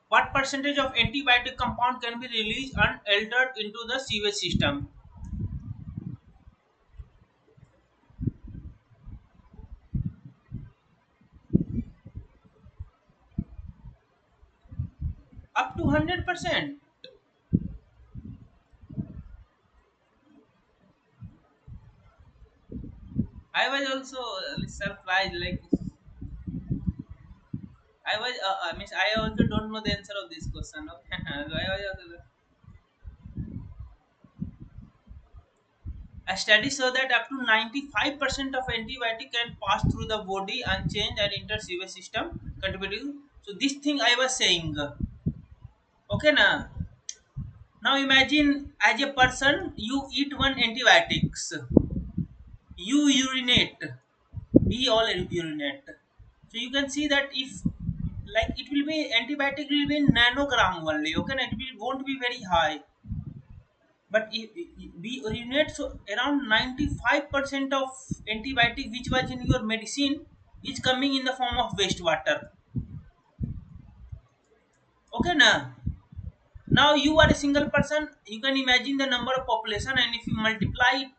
What percentage of antibiotic compound can be released unaltered into the sewage system? Up to 100%. I was also surprised. Like I also don't know the answer of this question. Okay, so I was also, a study show that up to 95% of antibiotic can pass through the body unchanged and enter sewage system, contributing. So this thing I was saying. Okay, na. Now imagine as a person you eat one antibiotics, you urinate, we all urinate. So you can see that if like it will be antibiotic will be in nanogram only. Okay, na, it will won't be very high. But if we urinate, so around 95% of antibiotic which was in your medicine is coming in the form of wastewater. Okay, na. Now you are a single person. You can imagine the number of population, and if you multiply it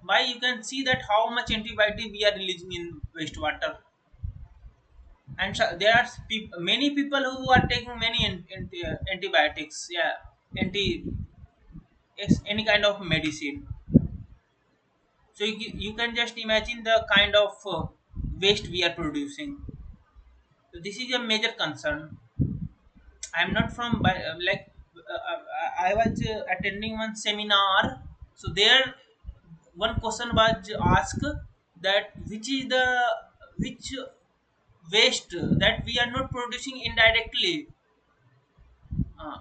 by, you can see that how much antibiotic we are releasing in wastewater. And so there are many people who are taking many antibiotics. Yeah, anti yes, any kind of medicine. So you can just imagine the kind of waste we are producing. So this is a major concern. I am not from I was attending one seminar. So there one question was asked that which waste that we are not producing indirectly. Uh,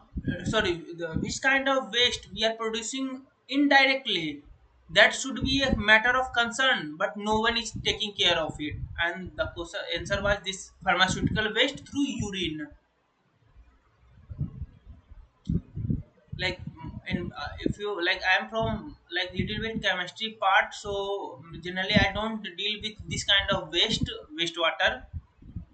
which kind of waste we are producing indirectly, that should be a matter of concern, but no one is taking care of it. And the answer was this pharmaceutical waste through urine. Like and if you like, I am from like little bit chemistry part, so generally I don't deal with this kind of wastewater.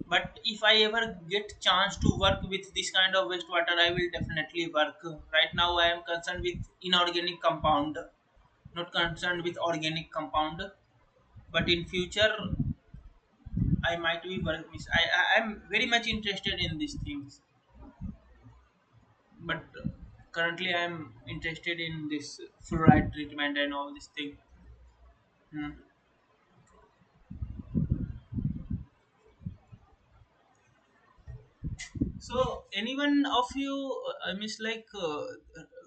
But if I ever get chance to work with this kind of wastewater, I will definitely work. Right now I am concerned with inorganic compound, not concerned with organic compound. But in future I might be I am very much interested in these things. But currently I am interested in this fluoride treatment and all this thing. Hmm. So, anyone of you, I miss like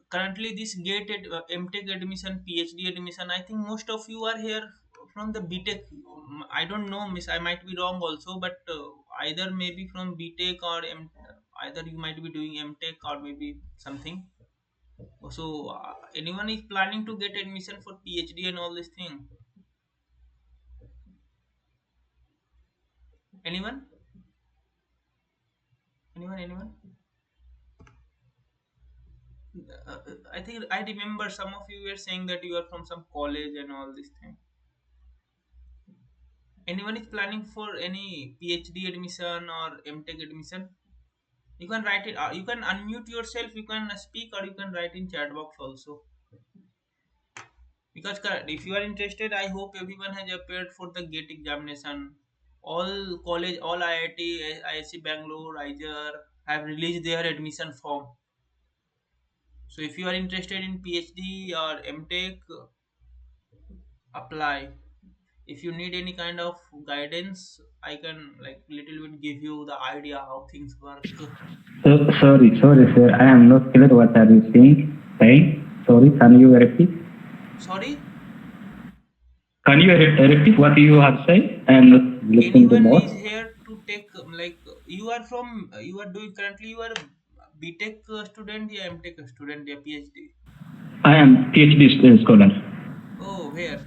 currently this MTech admission, PhD admission. I think most of you are here from the BTech. I don't know, miss. I might be wrong also, but either maybe from BTech or either you might be doing MTech or maybe something. So, anyone is planning to get admission for PhD and all this thing? Anyone? Anyone? Anyone? I think I remember some of you were saying that you are from some college and all this thing. Anyone is planning for any PhD admission or MTech admission? You can write it. You can unmute yourself. You can speak, or you can write in chat box also. Because if you are interested, I hope everyone has appeared for the GATE examination. All college, all IIT, ISC Bangalore, IJR have released their admission form. So if you are interested in PhD or MTech, apply. If you need any kind of guidance, I can like little bit give you the idea how things work. Sorry, sir. I am not clear what are you saying? Sorry, can you repeat? Sorry, Can you repeat what you have said? I am not listening to anyone more. is here to take like you are from you are doing currently you are BTech student, yeah, MTech student, yeah, PhD? I am PhD scholar. Oh, where?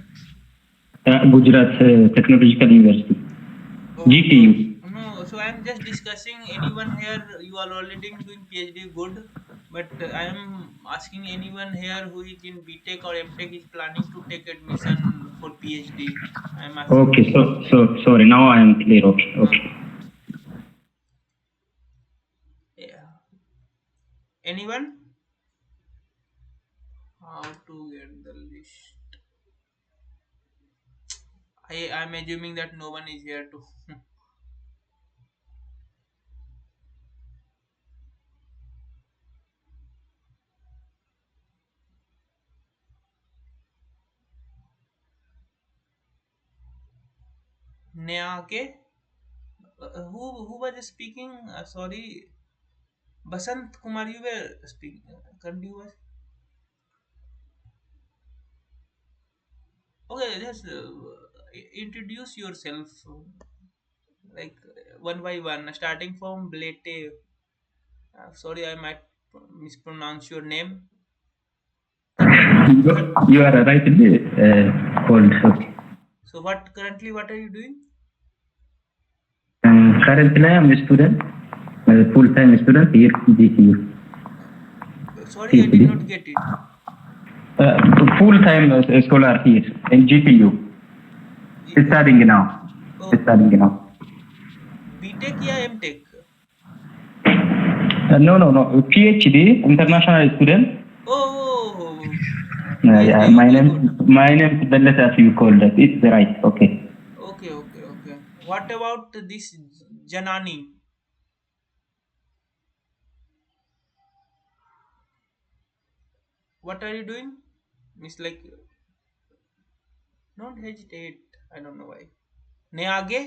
Gujarat Technological University. Oh, GTU. No, so I am just discussing anyone here. You are already doing PhD, good. But I am asking anyone here who is in BTech or MTech is planning to take admission for PhD. I am asking Okay, this. sorry. Now I am clear. Okay, Uh, okay. yeah. Anyone? How to get the list? I'm assuming that no one is here to. Nea ke? Who was speaking? Sorry, Basant Kumar. You were speaking. Continue. Okay, just introduce yourself, like one by one, starting from Blate. Sorry, I might mispronounce your name. 30, You are rightly called. Okay. so what currently what are you doing? Currently, I am a student, a full-time student here in GCU. Sorry, I did PhD. not get it. Uh, Full-time scholar here in GPU. Studying now. Oh, Studying now. BTech या MTech? No. PhD, international student. Oh, Yeah, PhD. Okay, good. my name is Dallas as you called it. It's right. Okay. Okay. What about this Janani? What are you doing? Miss, like, don't hesitate. I don't know why. Ne आगे?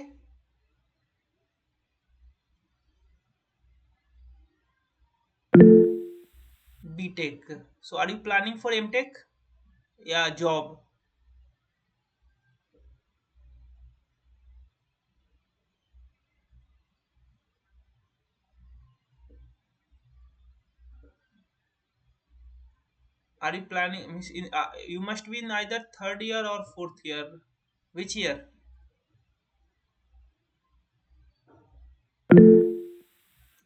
BTech. So are you planning for MTech? Yeah, job. Are you planning? You must be in either third year or fourth year. Which year?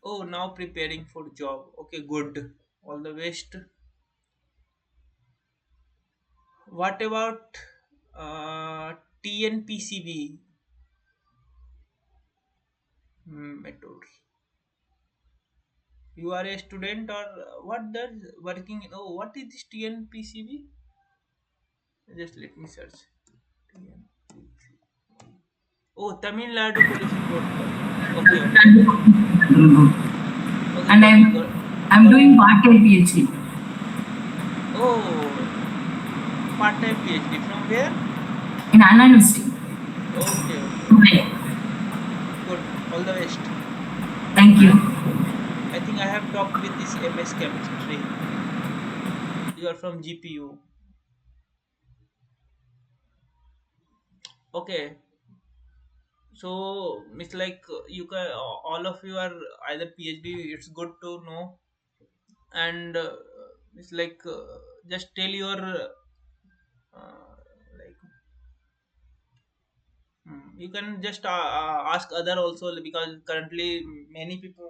Oh, now preparing for job. Okay, good. All the best. What about TNPCB method? You are a student or what does working? Oh, what is this TNPCB? Just let me search. TNPCB. Oh, Tamil Nadu Pollution Control. Okay. Okay, And I'm got doing part-time PhD oh, part-time PhD from where? in Anna University. Okay. Good. All the best. Thank you. I think I have talked with this MS Chemistry. You are from GPU. Okay. So it's like you can all of you are either PhD. It's good to know, and it's like just tell your like you can just ask other also, because currently many people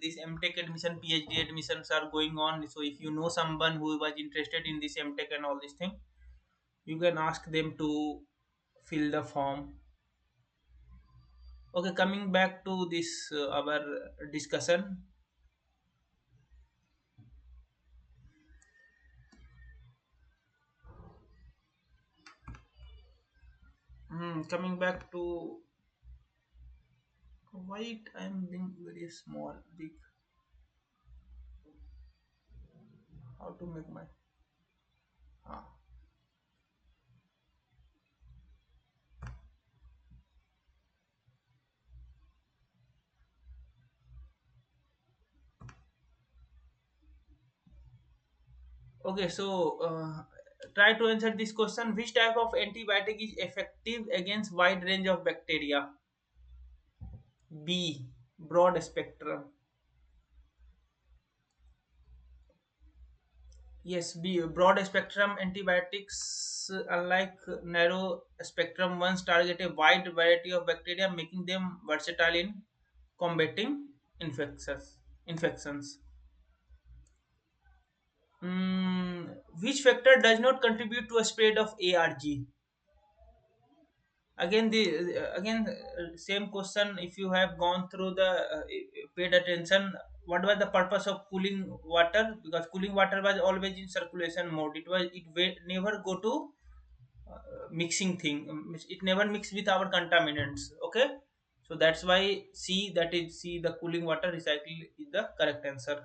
this MTech admission, PhD admissions are going on. So if you know someone who was interested in this MTech and all this thing, you can ask them to fill the form. Okay, coming back to this our discussion. Coming back to why I'm being very small, big. How to make my ah. Okay, so try to answer this question. Which type of antibiotic is effective against wide range of bacteria? B. Broad spectrum. Yes, B. Broad spectrum antibiotics, unlike narrow spectrum ones, target a wide variety of bacteria, making them versatile in combating infections. Which factor does not contribute to a spread of ARG? Again, same question. If you have gone through the paid attention, what was the purpose of cooling water? Because cooling water was always in circulation mode. Never go to mixing thing. It never mix with our contaminants. Okay, so that's why C, that is C, the cooling water recycle is the correct answer.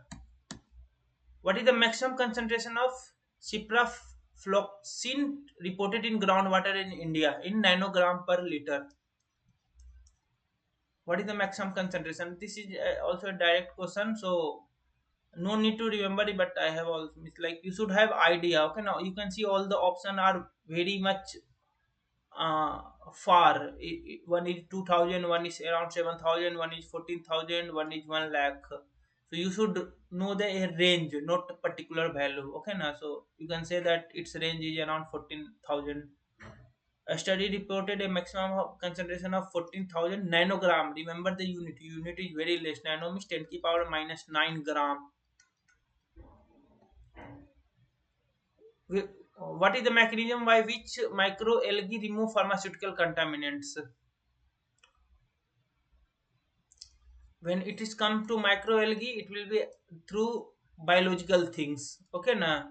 What is the maximum concentration of ciprafloxacin reported in groundwater in India in nanogram per liter? What is the maximum concentration? This is also a direct question, so no need to remember it. But I have also, it's like you should have idea. Okay, now you can see all the options are very much far. One is 2,000, one is around 7,000, one is 14,000, one is 1 lakh. So you should know the range, not a particular value. Okay, now so you can say that its range is around 14,000. A study reported a maximum concentration of 14,000 nanogram. Remember the unit. Unit is very less. Nano means 10 ki power minus 9 gram. What is the mechanism by which microalgae remove pharmaceutical contaminants? When it is come to microalgae, it will be through biological things. Okay, na.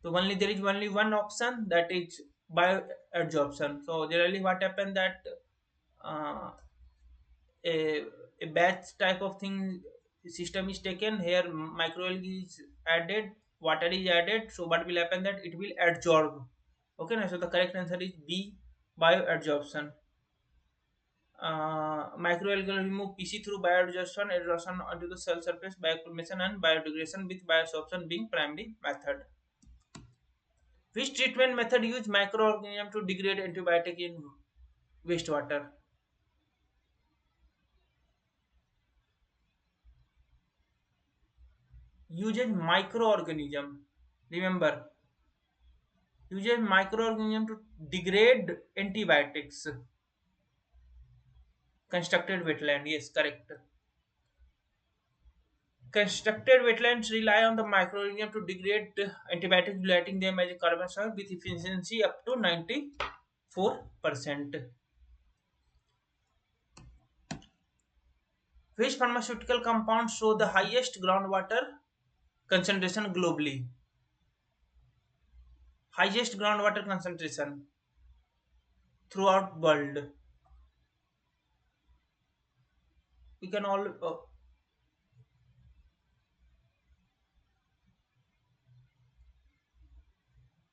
So only there is only one option, that is bioadsorption. So generally, what happen that uh, a, a batch type of thing system is taken here, microalgae is added, water is added, so what will happen that it will adsorb. Okay, now so the correct answer is B, bioadsorption. Microalgae will remove PC through bioadsorption, adsorption onto the cell surface, bioaccumulation and biodegradation, with bioabsorption being primary method. Which treatment method use microorganism to degrade antibiotic in wastewater? Uses microorganism. Remember, uses microorganism to degrade antibiotics. Constructed wetland. Yes, correct. Constructed wetlands rely on the microorganism to degrade antibiotics, letting them as a carbon soil with efficiency up to 94%. Which pharmaceutical compounds show the highest groundwater concentration globally? Highest groundwater concentration throughout world. We can all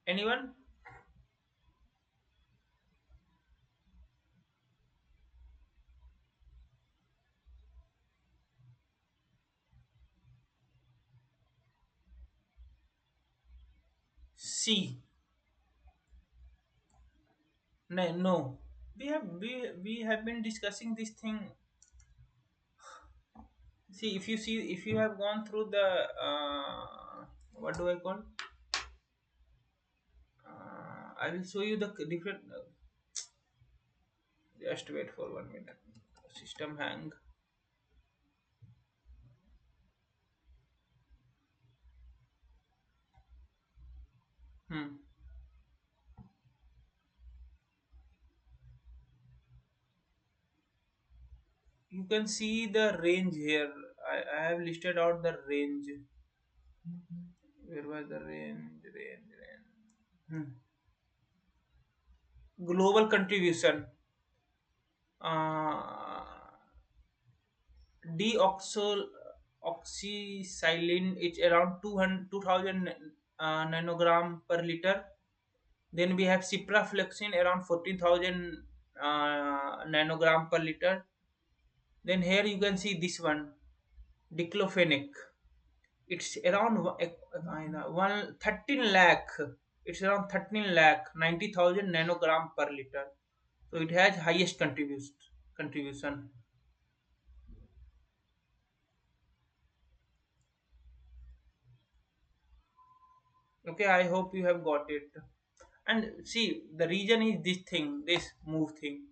anyone? C. No, no. We have been discussing this thing. See, if you have gone through the what do I call? I will show you the different. Just wait for 1 minute. System hang. Hmm. You can see the range here. I have listed out the range. Where was the range? Range. Hmm. Global contribution. Uh, deoxysilin is around 200, 2000 nanogram per liter. Then we have ciprafloxacin around 14,000 nanogram per liter. Then here you can see this one, diclofenac. It's around 13 lakh. It's around 13 lakh 90,000 nanogram per liter. So it has highest contribution. Okay, I hope you have got it. And see, the reason is this thing, this move thing.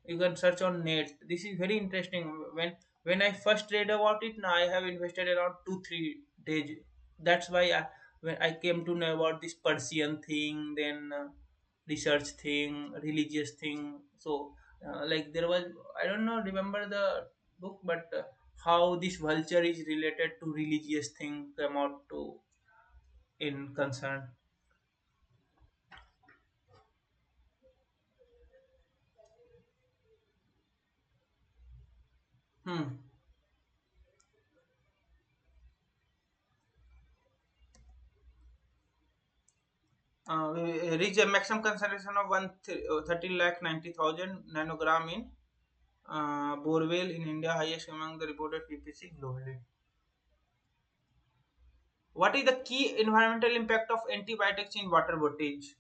You can search on net. This is very interesting. When I first read about it, now I have invested around 2 3 days. That's why when I came to know about this Persian thing, then research thing, religious thing. So like there was, I don't know, remember the book, but how this vulture is related to religious thing come out to in concern. Hmm. We reach a maximum concentration of 30 lakh 90,000 nanogram in borewell in India, highest among the reported PPC globally. What is the key environmental impact of antibiotics in water bottage?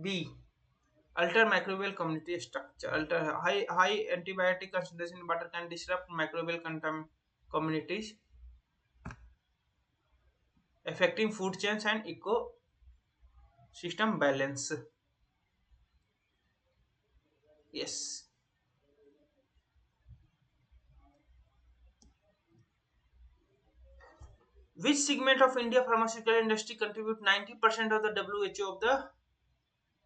B. Alter microbial community structure. High antibiotic concentration in water can disrupt microbial communities, affecting food chains and ecosystem balance. Yes. Which segment of India pharmaceutical industry contribute 90% of the WHO of the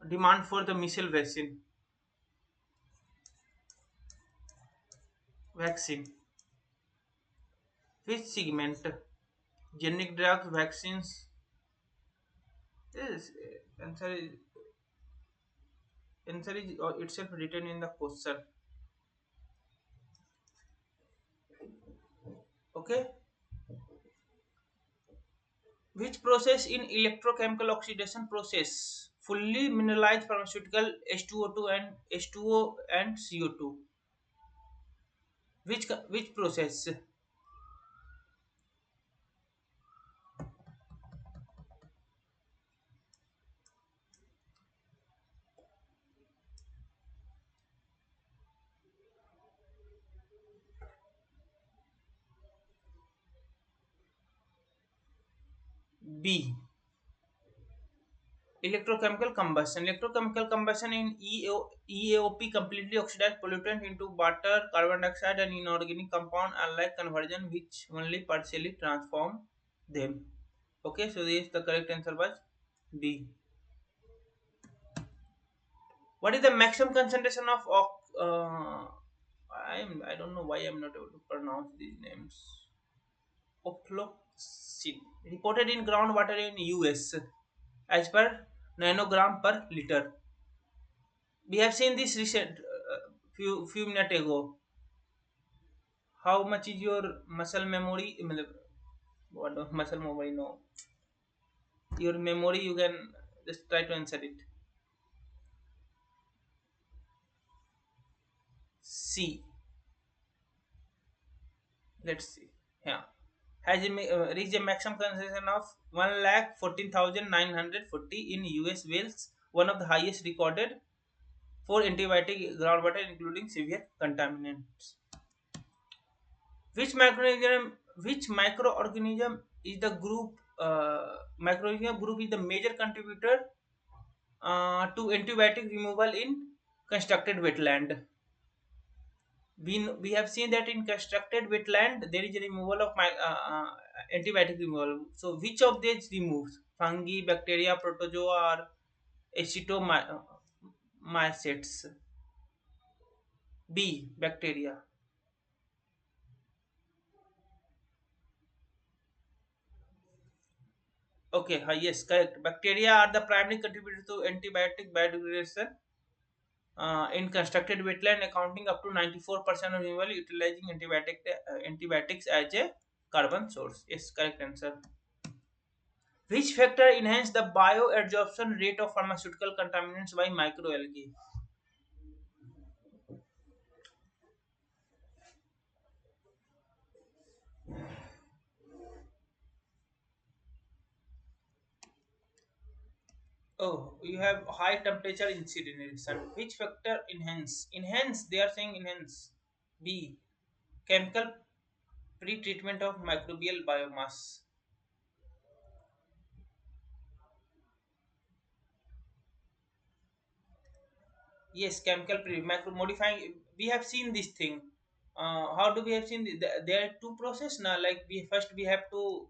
demand for the measles vaccine? Vaccine. Which segment? Generic drugs, vaccines. Yes, answer is itself written in the question. Okay. Which process in electrochemical oxidation process fully mineralized pharmaceutical H2O2 and H2O and CO2? Which process? B. Electrochemical combustion. Electrochemical combustion in EAOP completely oxidize pollutant into water, carbon dioxide, and inorganic compound, unlike conversion, which only partially transform them. Okay, so this the correct answer was B. What is the maximum concentration of I don't know why I'm not able to pronounce these names. Ofloxacin reported in groundwater in US as per nanogram per liter. We have seen this recent few minutes ago. How much is your muscle memory? What muscle memory? No, your memory. You can just try to answer it. C. Let's see. Yeah, has reached a maximum concentration of 1,14,940 in US whales, one of the highest recorded for antibiotic groundwater, including severe contaminants. Which microorganism is the group? Microorganism group is the major contributor to antibiotic removal in constructed wetland. We have seen that in constructed wetland there is a removal of antibiotic removal. So which of these removes fungi, bacteria, protozoa, or acetomycetes? B. Bacteria. Okay, yes, correct. Bacteria are the primary contributor to antibiotic biodegradation in constructed wetland, accounting up to 94% of removal, utilizing antibiotics as a carbon source. Yes, correct answer. Which factor enhance the bioabsorption rate of pharmaceutical contaminants by microalgae? Oh, you have high temperature incineration. Which factor enhance? Enhance, they are saying enhance. B. Chemical pre-treatment of microbial biomass. Yes, chemical micro modifying. We have seen this thing. How do we have seen? There are two process now. Like we first we have to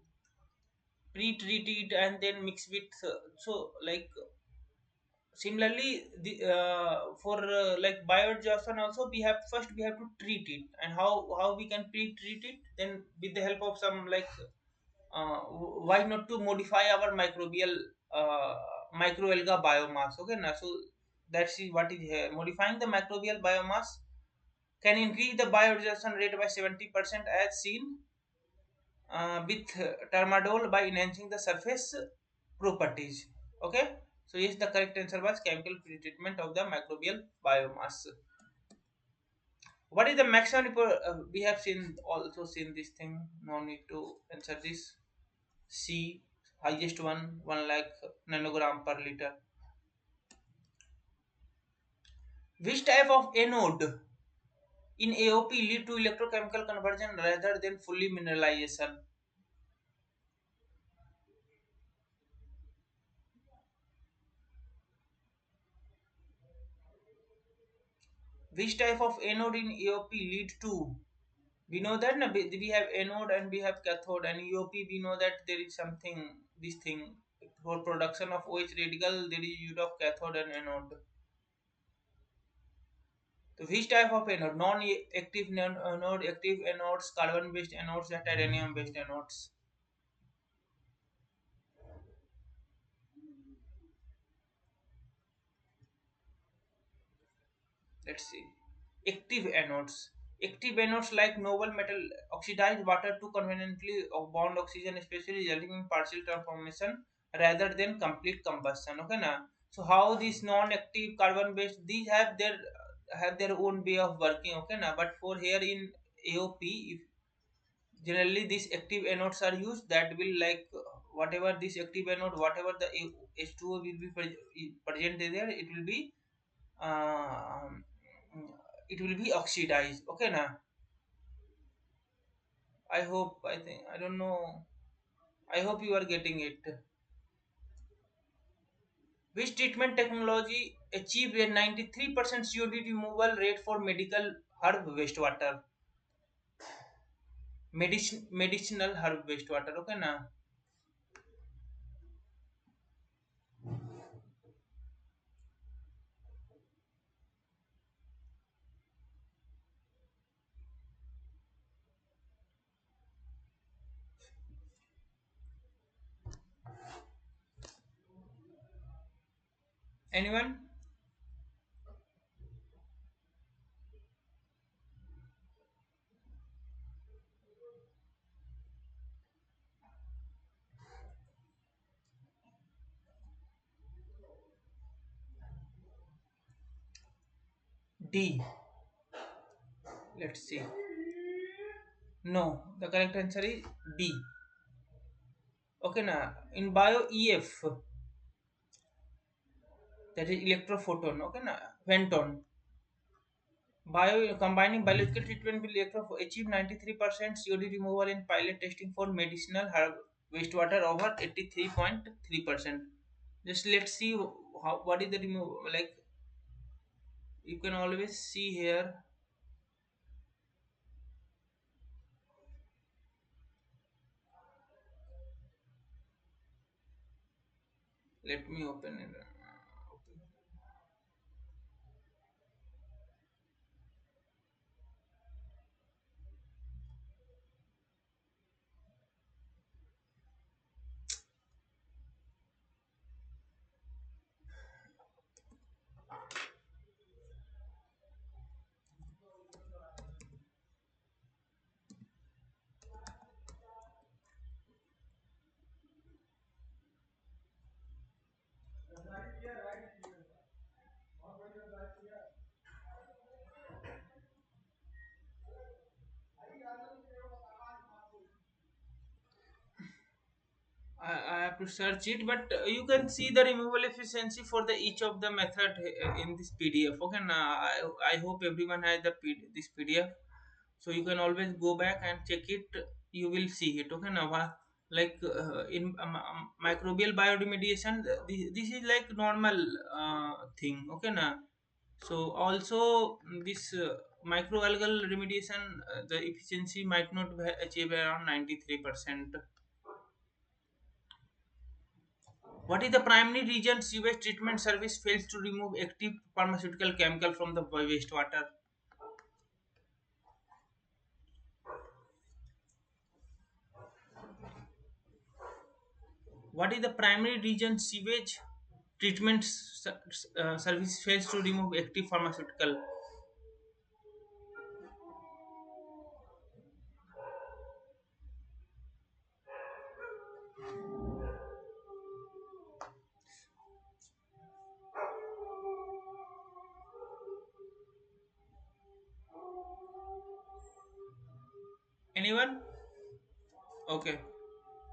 pre-treat it and then mix with. So like similarly, for like bioadjustant also we have first we have to treat it, and how we can pre-treat it. Then with the help of some like why not to modify our microbial uh, microalga biomass, okay now. So that's what is here. Modifying the microbial biomass can increase the bioresorption rate by 70% as seen with tramadol by enhancing the surface properties. Okay, so yes, the correct answer was chemical pretreatment of the microbial biomass. What is the maximum we have seen also seen this thing, no need to answer this. C, highest one, 1 lakh nanogram per liter. Which type of anode in AOP lead to electrochemical conversion rather than fully mineralization? Which type of anode in AOP lead to? We know that na, we have anode and we have cathode, and AOP we know that there is something, this thing, for production of OH radical there is use of cathode and anode. So which type of anode? Non-active anode, active anodes, carbon-based anodes, and titanium-based anodes. Let's see. Active anodes. Active anodes like noble metal oxidize water to conveniently bond oxygen, especially resulting in partial transformation rather than complete combustion, okay na. So how these non-active carbon based, these have their own way of working, okay na. But for here in AOP, if generally these active anodes are used, that will like whatever this active anode, whatever the H2O will be present there, um, it will be oxidized, okay now. I think, I don't know, I hope you are getting it. Which treatment technology achieved a 93% COD removal rate for medical herb wastewater? Medicinal herb wastewater, okay now. Anyone? D. Let's see. No, the correct answer is D. Okay now, in bio EF, that is electrophoton, okay now, phantom. Combining biological treatment with electro achieved 93% COD removal in pilot testing for medicinal herb wastewater over 83.3%. Just let's see what is the remove, like you can always see here. Let me open it. I have to search it, but you can see the removal efficiency for the each of the method in this PDF. Okay, now I hope everyone has this PDF, so you can always go back and check it. You will see it. Okay, now like in microbial bioremediation, this is like normal thing. Okay, now So also this microalgal remediation, the efficiency might not be achieved around 93%. What is the primary reason sewage treatment service fails to remove active pharmaceutical chemical from the wastewater? What is the primary reason sewage treatment service fails to remove active pharmaceutical? Anyone? Okay.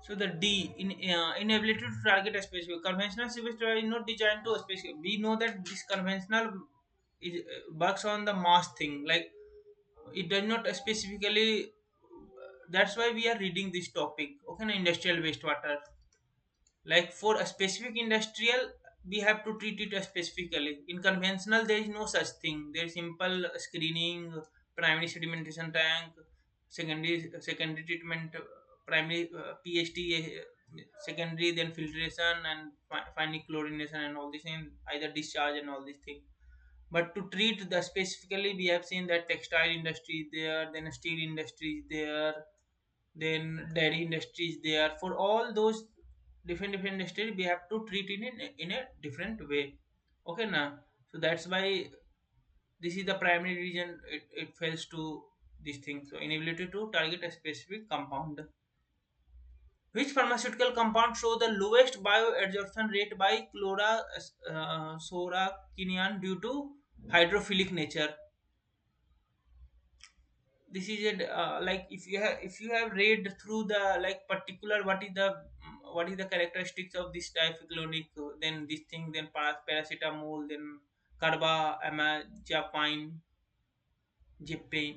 So the D in inability to target a specific conventional sewage is not designed to a specific. We know that this conventional is works on the mass thing, like it does not specifically. That's why we are reading this topic. Okay, na industrial wastewater. Like for a specific industrial, we have to treat it specifically. In conventional, there is no such thing. There is simple screening, primary sedimentation tank, secondary treatment, primary PHT, secondary then filtration and finally chlorination and all this thing, either discharge and all these things. But to treat the specifically, we have seen that textile industry is there, then steel industry is there, then dairy industry is there. For all those different industries, we have to treat it in a different way. Okay, now so that's why this is the primary reason it fails to this thing. So inability to target a specific compound. Which pharmaceutical compound show the lowest bioabsorption rate by chlora soracinian due to hydrophilic nature? This is it, like if you have read through the like particular what is the characteristics of this diphenylonic, then this thing, then paracetamol, then carbamazepine,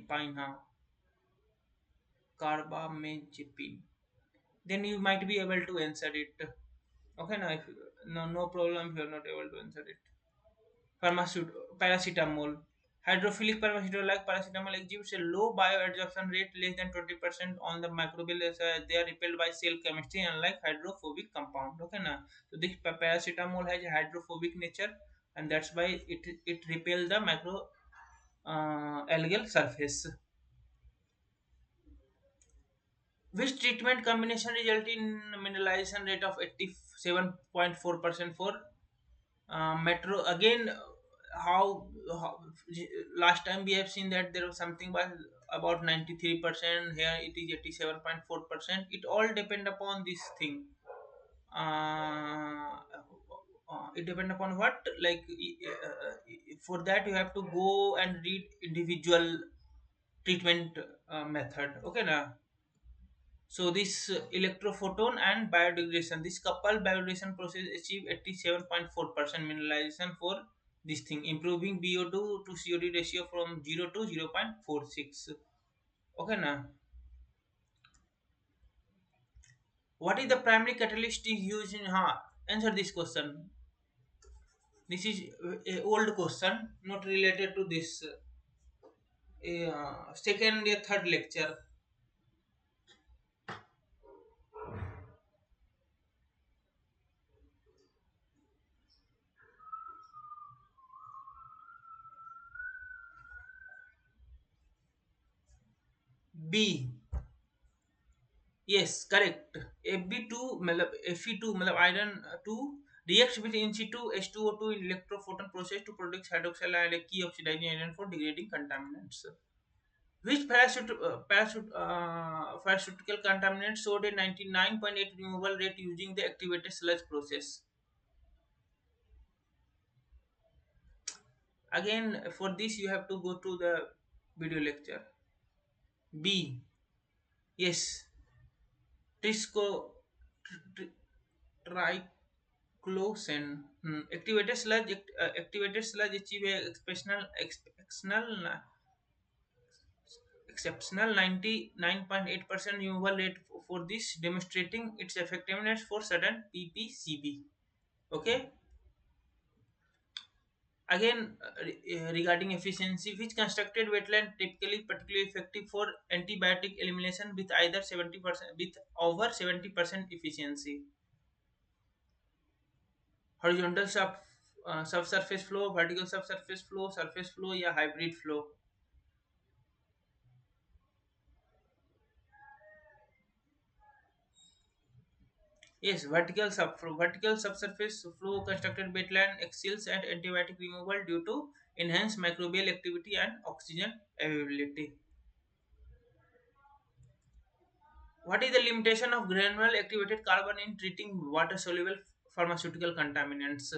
pine, carbamazepine, then you might be able to answer it. Okay, now if no problem if you are not able to answer it. Paracetamol. Hydrophilic paracetamol like paracetamol exhibits a low bioabsorption rate less than 20% on the microbial, as they are repelled by cell chemistry unlike hydrophobic compound. Okay na. So this paracetamol has a hydrophobic nature, and that's why it repels the micro algal surface. Which treatment combination result in mineralization rate of 87.4% for metro again? How last time we have seen that there was something by about 93%, here it is 87.4%. It all depend upon this thing. It depend upon what, like for that you have to go and read individual treatment method. Okay now. So this electrophoton and biodegradation, this coupled biodegradation process achieve 87.4% mineralization for this thing, improving BO2 to COD ratio from 0 to 0.46. Okay now. What is the primary catalyst is used in answer this question. This is a old question, not related to this second or third lecture. B. Yes, correct. Fb2 मतलब Fe2 मतलब iron 2 reacts with in situ H2O2 in electrophoton process to produce hydroxyl ion, a key oxidizing agent for degrading contaminants. Which pharmaceutical contaminant showed a 99.8 removal rate using the activated sludge process? Again, for this you have to go to the video lecture. B. Yes, Trisco. Triclosan. Activated sludge achieve a exceptional 99.8% removal rate for this, demonstrating its effectiveness for sudden PPCB. Okay. Again, regarding efficiency, which constructed wetland typically particularly effective for antibiotic elimination with either 70% with over 70% efficiency. Horizontal subsurface flow, vertical subsurface flow, surface flow, या hybrid flow. Yes, vertical subsurface flow constructed wetland excels at antibiotic removal due to enhanced microbial activity and oxygen availability. What is the limitation of granular activated carbon in treating water soluble pharmaceutical contaminants?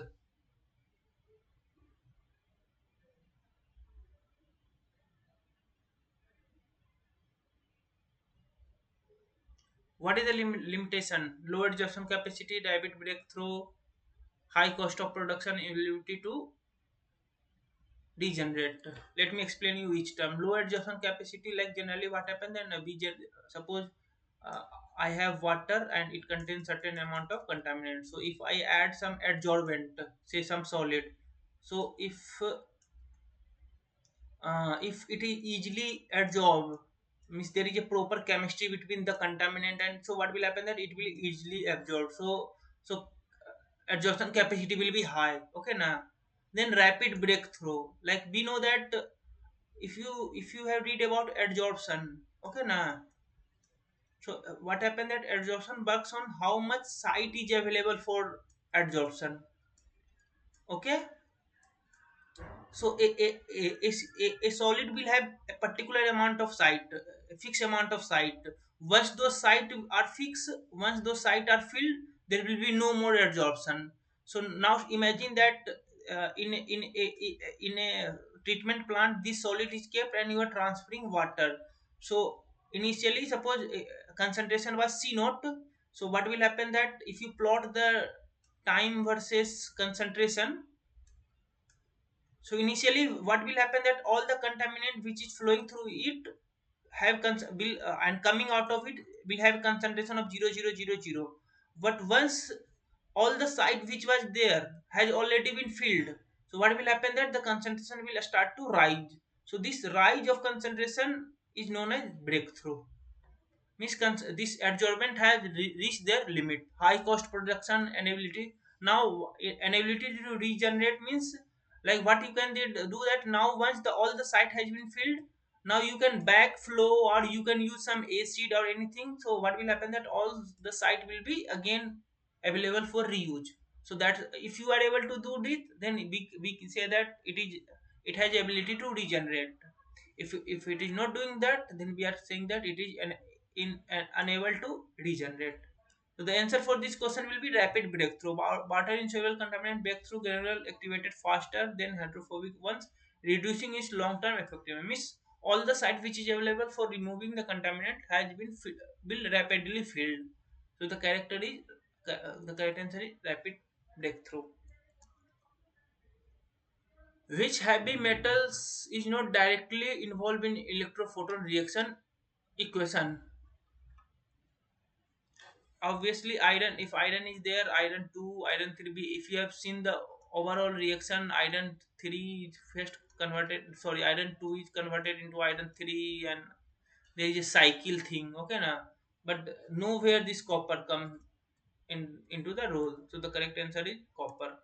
What is the limitation? Low adsorption capacity, rapid breakthrough, high cost of production, inability to regenerate. Let me explain you each term. Low adsorption capacity, like generally what happens then suppose uh, I have water and it contains certain amount of contaminant. So if I add some adsorbent, say some solid, so if it is easily absorbed, means there is a proper chemistry between the contaminant, and so what will happen that it will easily absorb. So absorption capacity will be high. Okay, now then rapid breakthrough, like we know that if you have read about adsorption, okay, now what happened that adsorption works on how much site is available for adsorption. Okay, so a solid will have a particular amount of site, a fixed amount of site. Once those sites are fixed, once those sites are filled, there will be no more absorption. So now imagine that in a treatment plant, this solid is kept and you are transferring water. So initially, suppose concentration was C naught. So what will happen that if you plot the time versus concentration, so initially, what will happen that all the contaminant which is flowing through it have will and coming out of it will have concentration of 0.000. But once all the site which was there has already been filled, so what will happen that the concentration will start to rise. So this rise of concentration is known as breakthrough. Means this adjournment has reached their limit. High cost production inability. Now inability to regenerate means like what you can do that now once the all the site has been filled. Now you can backflow or you can use some acid or anything. So what will happen that all the site will be again available for reuse. So that if you are able to do this, then we can say that it has ability to regenerate. If it is not doing that, then we are saying that it is unable to regenerate. So the answer for this question will be rapid breakthrough. Water insoluble contaminant breakthrough granular activated faster than hydrophobic ones, reducing its long term effectiveness. Means all the site which is available for removing the contaminant has been will rapidly filled. So the correct answer is rapid breakthrough. Which heavy metals is not directly involved in electrophoton reaction equation? Obviously iron. If iron is there, iron 2, iron 3b. If you have seen the overall reaction, iron 3 is first converted, sorry, iron 2 is converted into iron 3, and there is a cycle thing. Okay, now but nowhere this copper come into the role. So the correct answer is copper.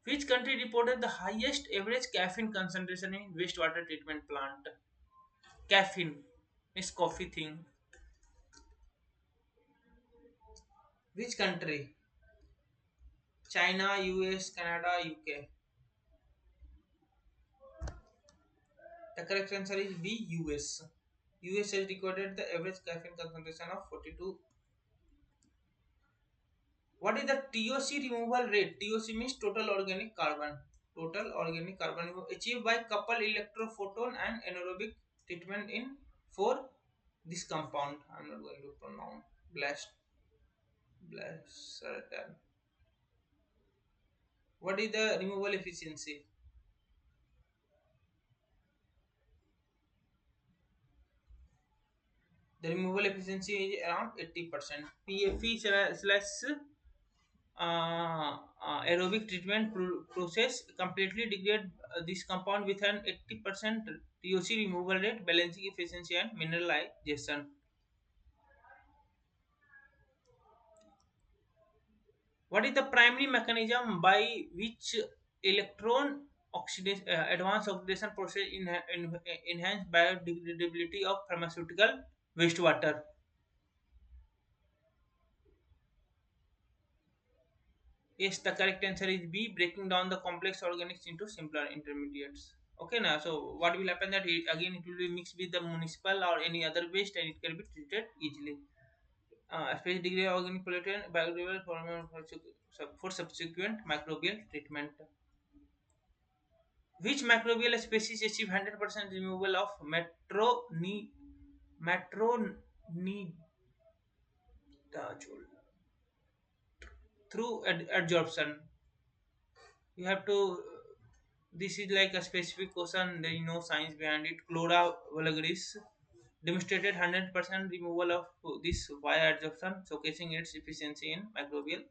Which country reported the highest average caffeine concentration in wastewater treatment plant? Caffeine is coffee thing. Which country? China, US, Canada, UK. The correct answer is B, US. US has recorded the average caffeine concentration of 42. What is the TOC removal rate? TOC means total organic carbon. Total organic carbon achieved by coupled electrophoton and anaerobic treatment in for this compound. I'm not going to pronounce. Blast. What is the removal efficiency? The removal efficiency is around 80%. PFE slash aerobic treatment process completely degrade this compound with an 80% TOC removal rate, balancing efficiency and mineralization. What is the primary mechanism by which electron oxidation, advanced oxidation process enhance biodegradability of pharmaceutical wastewater? Yes, the correct answer is B, breaking down the complex organics into simpler intermediates. Okay, now so what will happen that again it will be mixed with the municipal or any other waste and it can be treated easily. Space degree of organic pollutant biodegradable for subsequent microbial treatment. Which microbial species achieve 100% removal of matronidazole through adsorption? You have to. This is like a specific question. There is no science behind it. Chlora vulgaris demonstrated 100% removal of this via adsorption, showcasing its efficiency in microbial.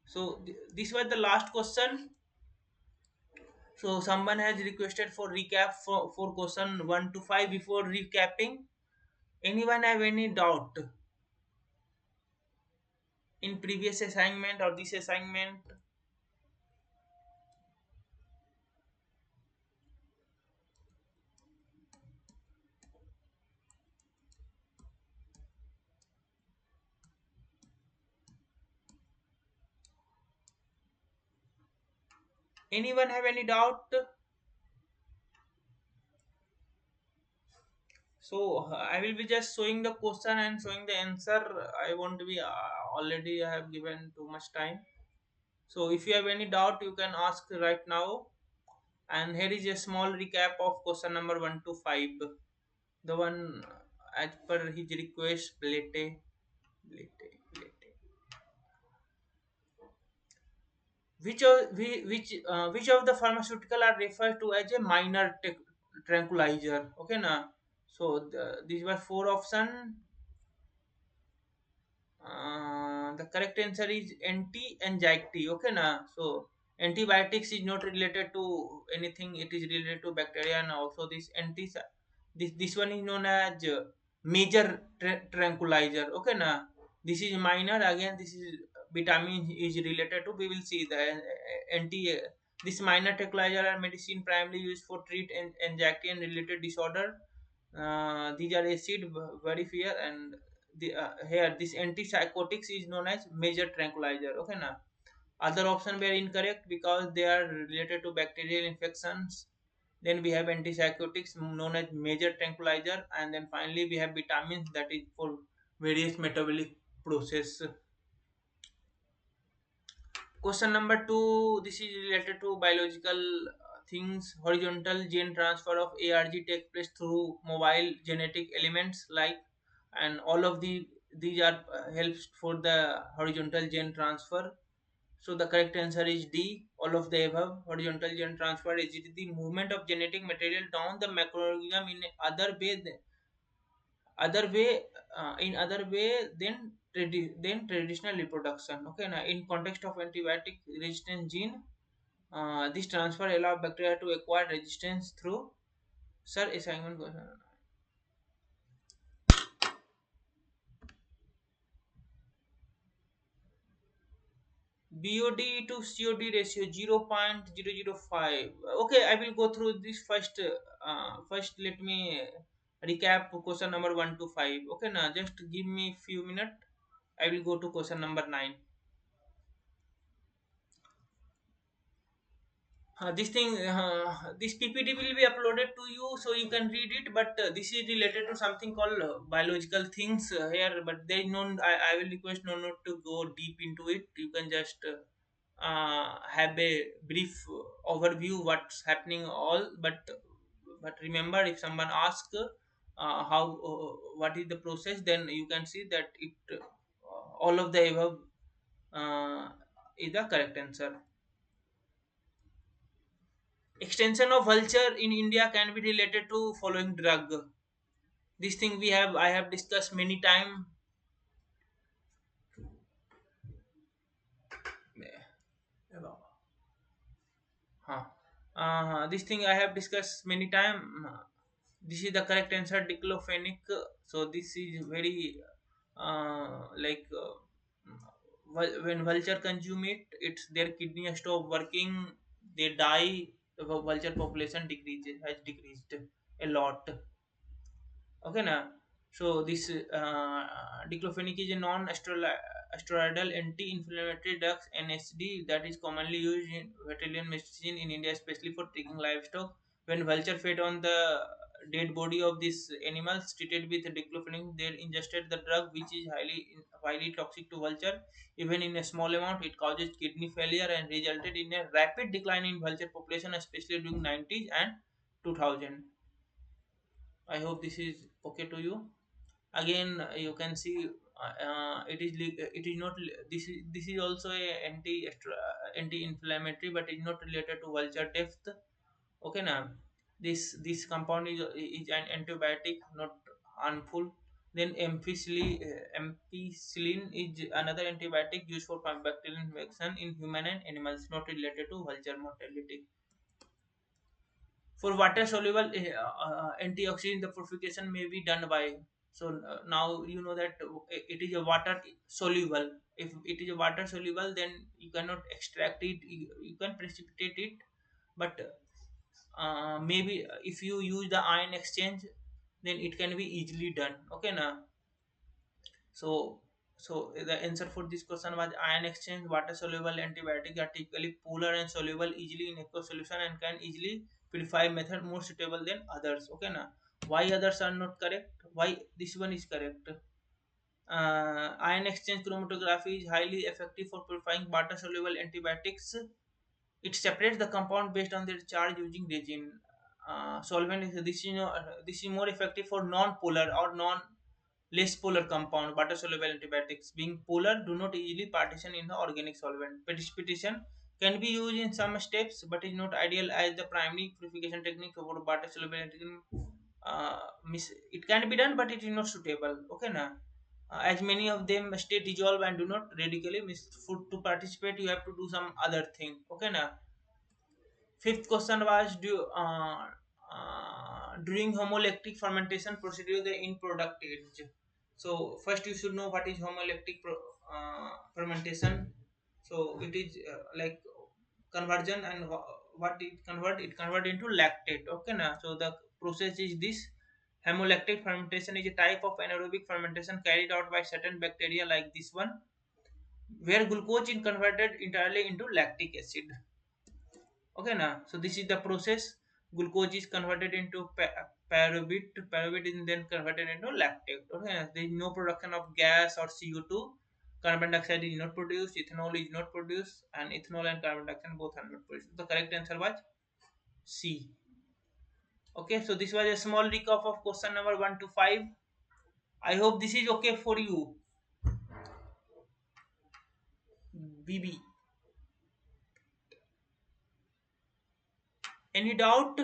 So this was the last question. So someone has requested for recap for question 1 to 5 before recapping. Anyone have any doubt in previous assignment or this assignment? Anyone have any doubt? So I will be just showing the question and showing the answer. I won't be already I have given too much time. So if you have any doubt, you can ask right now. And here is a small recap of question number 1 to 5. The one as per his request, Blete. Which of the pharmaceutical are referred to as a minor tranquilizer? Okay, na. So these were four option. The correct answer is anti-anxiety. Okay, na. So antibiotics is not related to anything. It is related to bacteria, and also this one is known as major tranquilizer. Okay, na. This is minor. Again, this is vitamin is related to. We will see the anti. This minor tranquilizer are medicine primarily used for treat anxiety and related disorder. These are acid, very fear, and here this antipsychotics is known as major tranquilizer. Okay, now other option were incorrect because they are related to bacterial infections. Then we have antipsychotics known as major tranquilizer, and then finally we have vitamins that is for various metabolic process. Question number two. This is related to biological things. Horizontal gene transfer of ARG takes place through mobile genetic elements like, and all of these are helps for the horizontal gene transfer. So the correct answer is D. All of the above. Horizontal gene transfer is the movement of genetic material down the microorganism in other way than traditional reproduction. Okay, now in context of antibiotic resistant gene, this transfer allow bacteria to acquire resistance through. Sir, assignment question. BOD to COD ratio 0.005. Okay, I will go through this first. First, let me recap question number 1 to 5. Okay, now just give me few minutes. I will go to question number 9. This PPT will be uploaded to you so you can read it. But this is related to something called biological things here. But there is no. I will request no not to go deep into it. You can just have a brief overview what's happening all. But remember, if someone asks how what is the process, then you can see that it all of the above uh, is the correct answer. Extension of vulture in India can be related to following drug. This thing I have discussed many time. Huh. This thing I have discussed many times. This is the correct answer, diclofenac. So this is very when vulture consume it, it's their kidney stop working. They die. The vulture population decreases has decreased a lot. Okay, now. So this diclofenac is a non-steroidal anti-inflammatory drug (NSD) that is commonly used in veterinary medicine in India, especially for treating livestock. When vulture fed on the dead body of these animals treated with diclofenac, they ingested the drug, which is highly toxic to vulture. Even in a small amount, it causes kidney failure and resulted in a rapid decline in vulture population, especially during 90s and 2000. I hope this is okay to you. Again, you can see it is not this is also a anti-inflammatory, but it is not related to vulture death. Okay, now this compound is an antibiotic, not harmful. Then ampicillin is another antibiotic used for bacterial infection in human and animals, not related to vulture mortality. For water soluble antioxidant, the purification may be done by. So now you know that it is a water soluble. If it is a water soluble, then you cannot extract it. You can precipitate it, but maybe if you use the ion exchange, then it can be easily done. Okay, now. So, the answer for this question was ion exchange. Water soluble antibiotics are typically polar and soluble easily in aqueous solution and can easily purify method more suitable than others. Okay, na? Why others are not correct? Why this one is correct? Ion exchange chromatography is highly effective for purifying water soluble antibiotics. It separates the compound based on their charge using resin. Solvent is this is more effective for non-polar or non less polar compound. Water soluble antibiotics being polar do not easily partition in the organic solvent. Precipitation can be used in some steps, but is not ideal as the primary purification technique for water soluble antibiotics. It can be done, but it is not suitable. Okay, na. As many of them stay dissolve and do not radically miss food to participate, you have to do some other thing. Okay, na. Fifth question was during homolactic fermentation procedure the in product age. So first you should know what is homolactic fermentation. So it is like conversion and what it convert into lactate. Okay, now so the process is this. Homolactic fermentation is a type of anaerobic fermentation carried out by certain bacteria like this one, where glucose is converted entirely into lactic acid. Okay, now so this is the process. Glucose is converted into pyruvate. Pyruvate is then converted into lactate. Okay, there is no production of gas or CO2. Carbon dioxide is not produced. Ethanol is not produced, and ethanol and carbon dioxide both are not produced. The correct answer was C. Okay, so this was a small recap of question number 1 to 5. I hope this is okay for you. BB. Any doubt?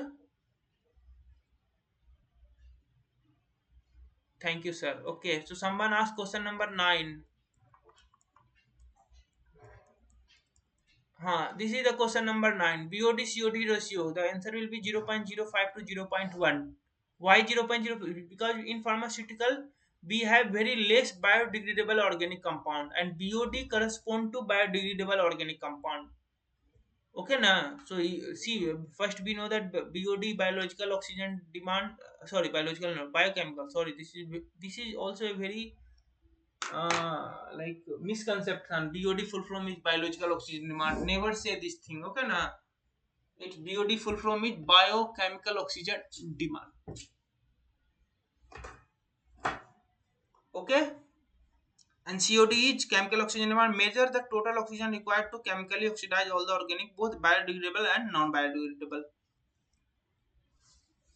Thank you, sir. Okay, so someone asked question number 9. This is the question number 9. BOD COD ratio. The answer will be 0.05 to 0.1. Why 0.05? Because in pharmaceutical, we have very less biodegradable organic compound, and BOD correspond to biodegradable organic compound. Okay, na. So see, first we know that BOD biological oxygen demand. Sorry, biological no, biochemical. Sorry, this is also a very like misconception. BOD full from is biological oxygen demand. Never say this thing. Okay, na. It's BOD full from is biochemical oxygen demand. Okay, and COD is chemical oxygen demand. Measure the total oxygen required to chemically oxidize all the organic, both biodegradable and non-biodegradable.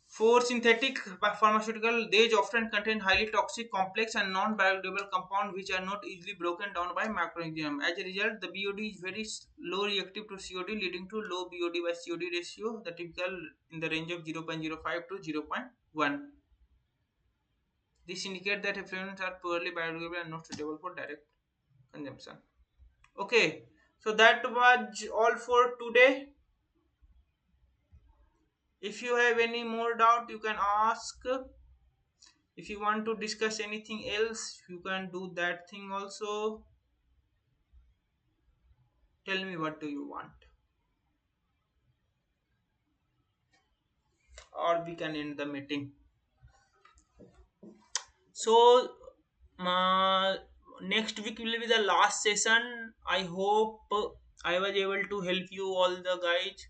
For synthetic pharmaceutical, these often contain highly toxic, complex, and non-biodegradable compounds which are not easily broken down by microorganisms. As a result, the BOD is very low reactive to COD, leading to low BOD by COD ratio, the typical in the range of 0.05 to 0.1. This indicates that effluents are poorly biodegradable and not suitable for direct consumption. Okay, So that was all for today. If you have any more doubt, you can ask. If you want to discuss anything else, you can do that thing also. Tell me what do you want, or we can end the meeting. So, next week will be the last session. I hope I was able to help you all the guys.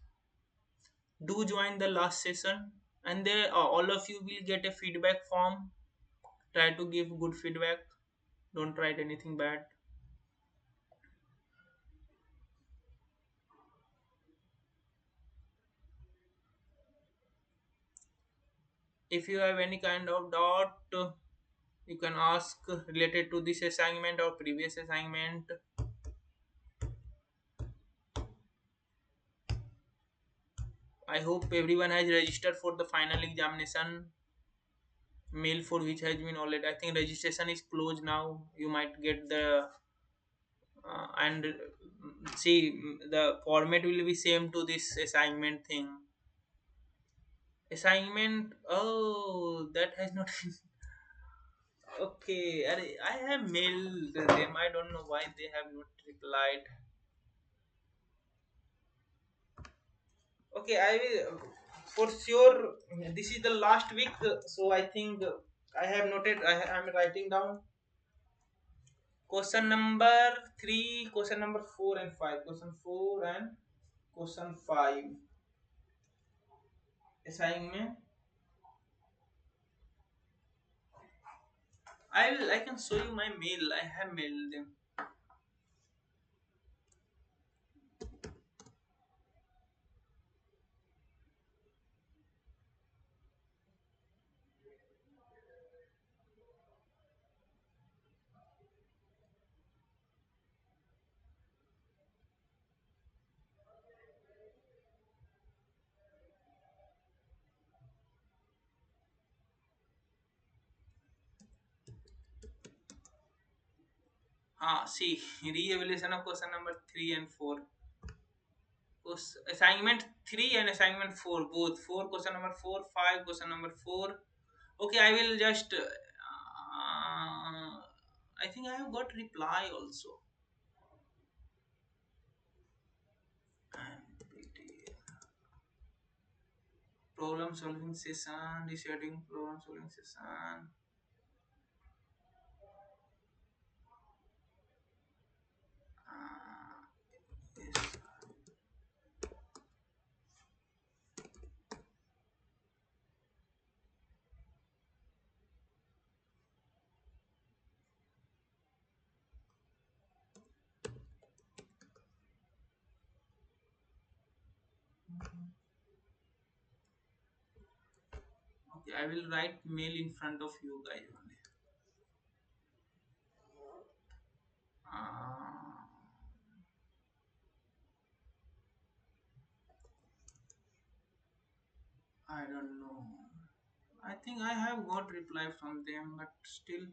Do join the last session, and there all of you will get a feedback form. Try to give good feedback. Don't write anything bad. If you have any kind of doubt, you can ask related to this assignment or previous assignment. I hope everyone has registered for the final examination. Mail for which has been already. I think registration is closed now. You might get the and see the format will be same to this assignment thing. Assignment. Oh, that has not. Okay, I have mailed them. I don't know why they have not replied. Okay, I will for sure. This is the last week, so I think I have noted. I am writing down question number 3, question number 4 and 5. Question 4 and question 5. Assignment. I can show you my mail. I have mailed them. See, re-evaluation of question number 3 and 4. Assignment 3 and assignment 4, both 4 question number 4, 5 question number 4. Okay, I will just I think I have got reply also. And problem solving session, deciding problem solving session. uh, yes. Okay, I will write mail in front of you guys only. uh, I don't know. I think I have got reply from them, but still.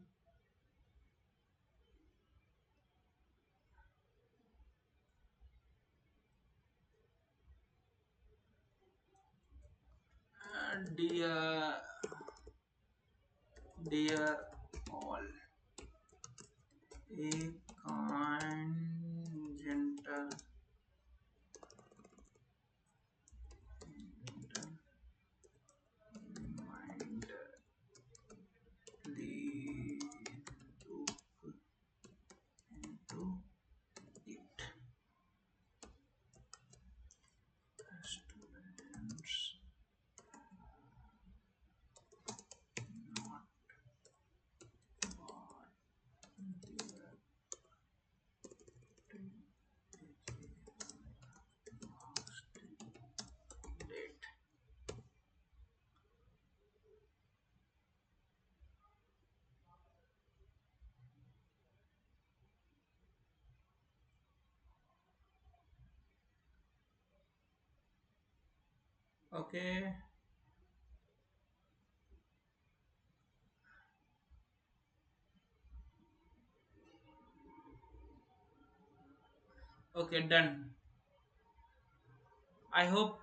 Dear all, a kind, gentle reminder, please look into it. Students not what their date. Okay. Okay, done. I hope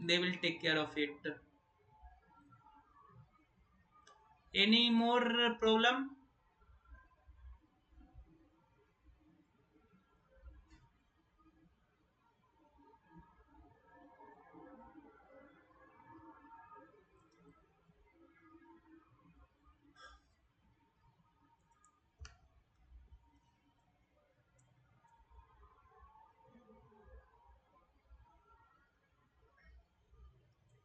they will take care of it. Any more problem?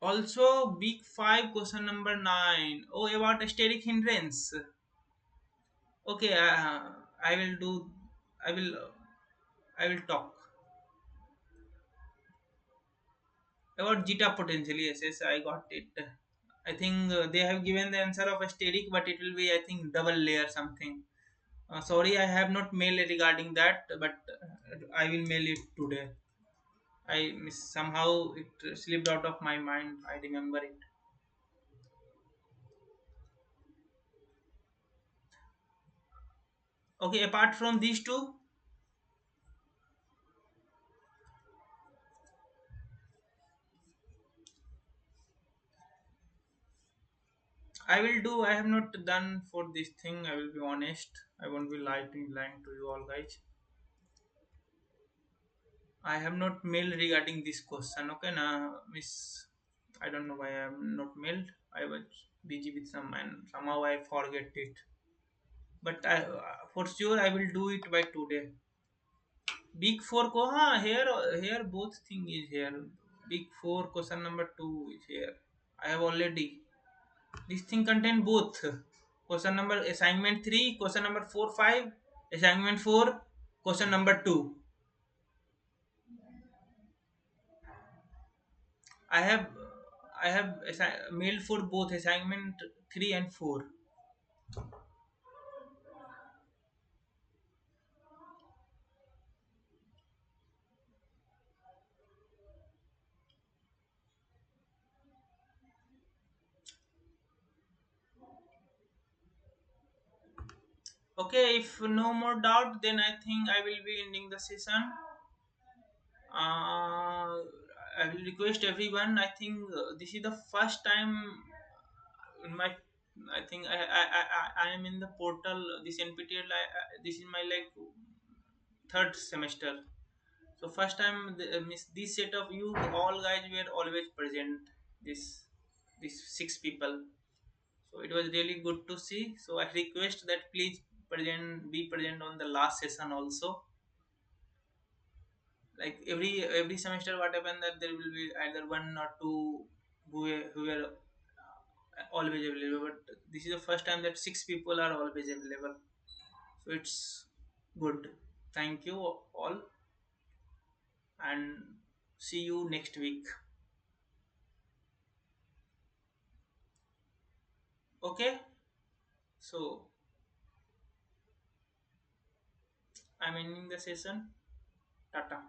Also, big five question number nine. Oh, about steric hindrance. Okay, I will do. I will. I will talk about zeta potential. Yes, yes, I got it. I think they have given the answer of steric, but it will be, I think, double layer something. Sorry, I have not mailed regarding that, but I will mail it today. Somehow it slipped out of my mind. I remember it. Okay, apart from these two, I will do. I have not done for this thing. I will be honest. I won't be lying to you all guys. I have not mailed regarding this question. Okay, now miss. I don't know why I am not mailed. I was busy with some and somehow I forget it. But for sure I will do it by today. Big four ko here both thing is here. Big four question number two is here. I have already. This thing contain both. Question number assignment three, question number four five, assignment four, question number two. I have mailed for both assignment three and four. Okay, if no more doubt, then I think I will be ending the session. I will request everyone. I think this is the first time in my. I think I am in the portal. This NPTL. This is my like third semester. So first time this set of you all guys were always present. This six people. So it was really good to see. So I request that please be present on the last session also. Like every semester, what happened that there will be either one or two who were always available. But this is the first time that six people are always available. So it's good. Thank you all and see you next week. Okay. So I'm ending the session. Tata.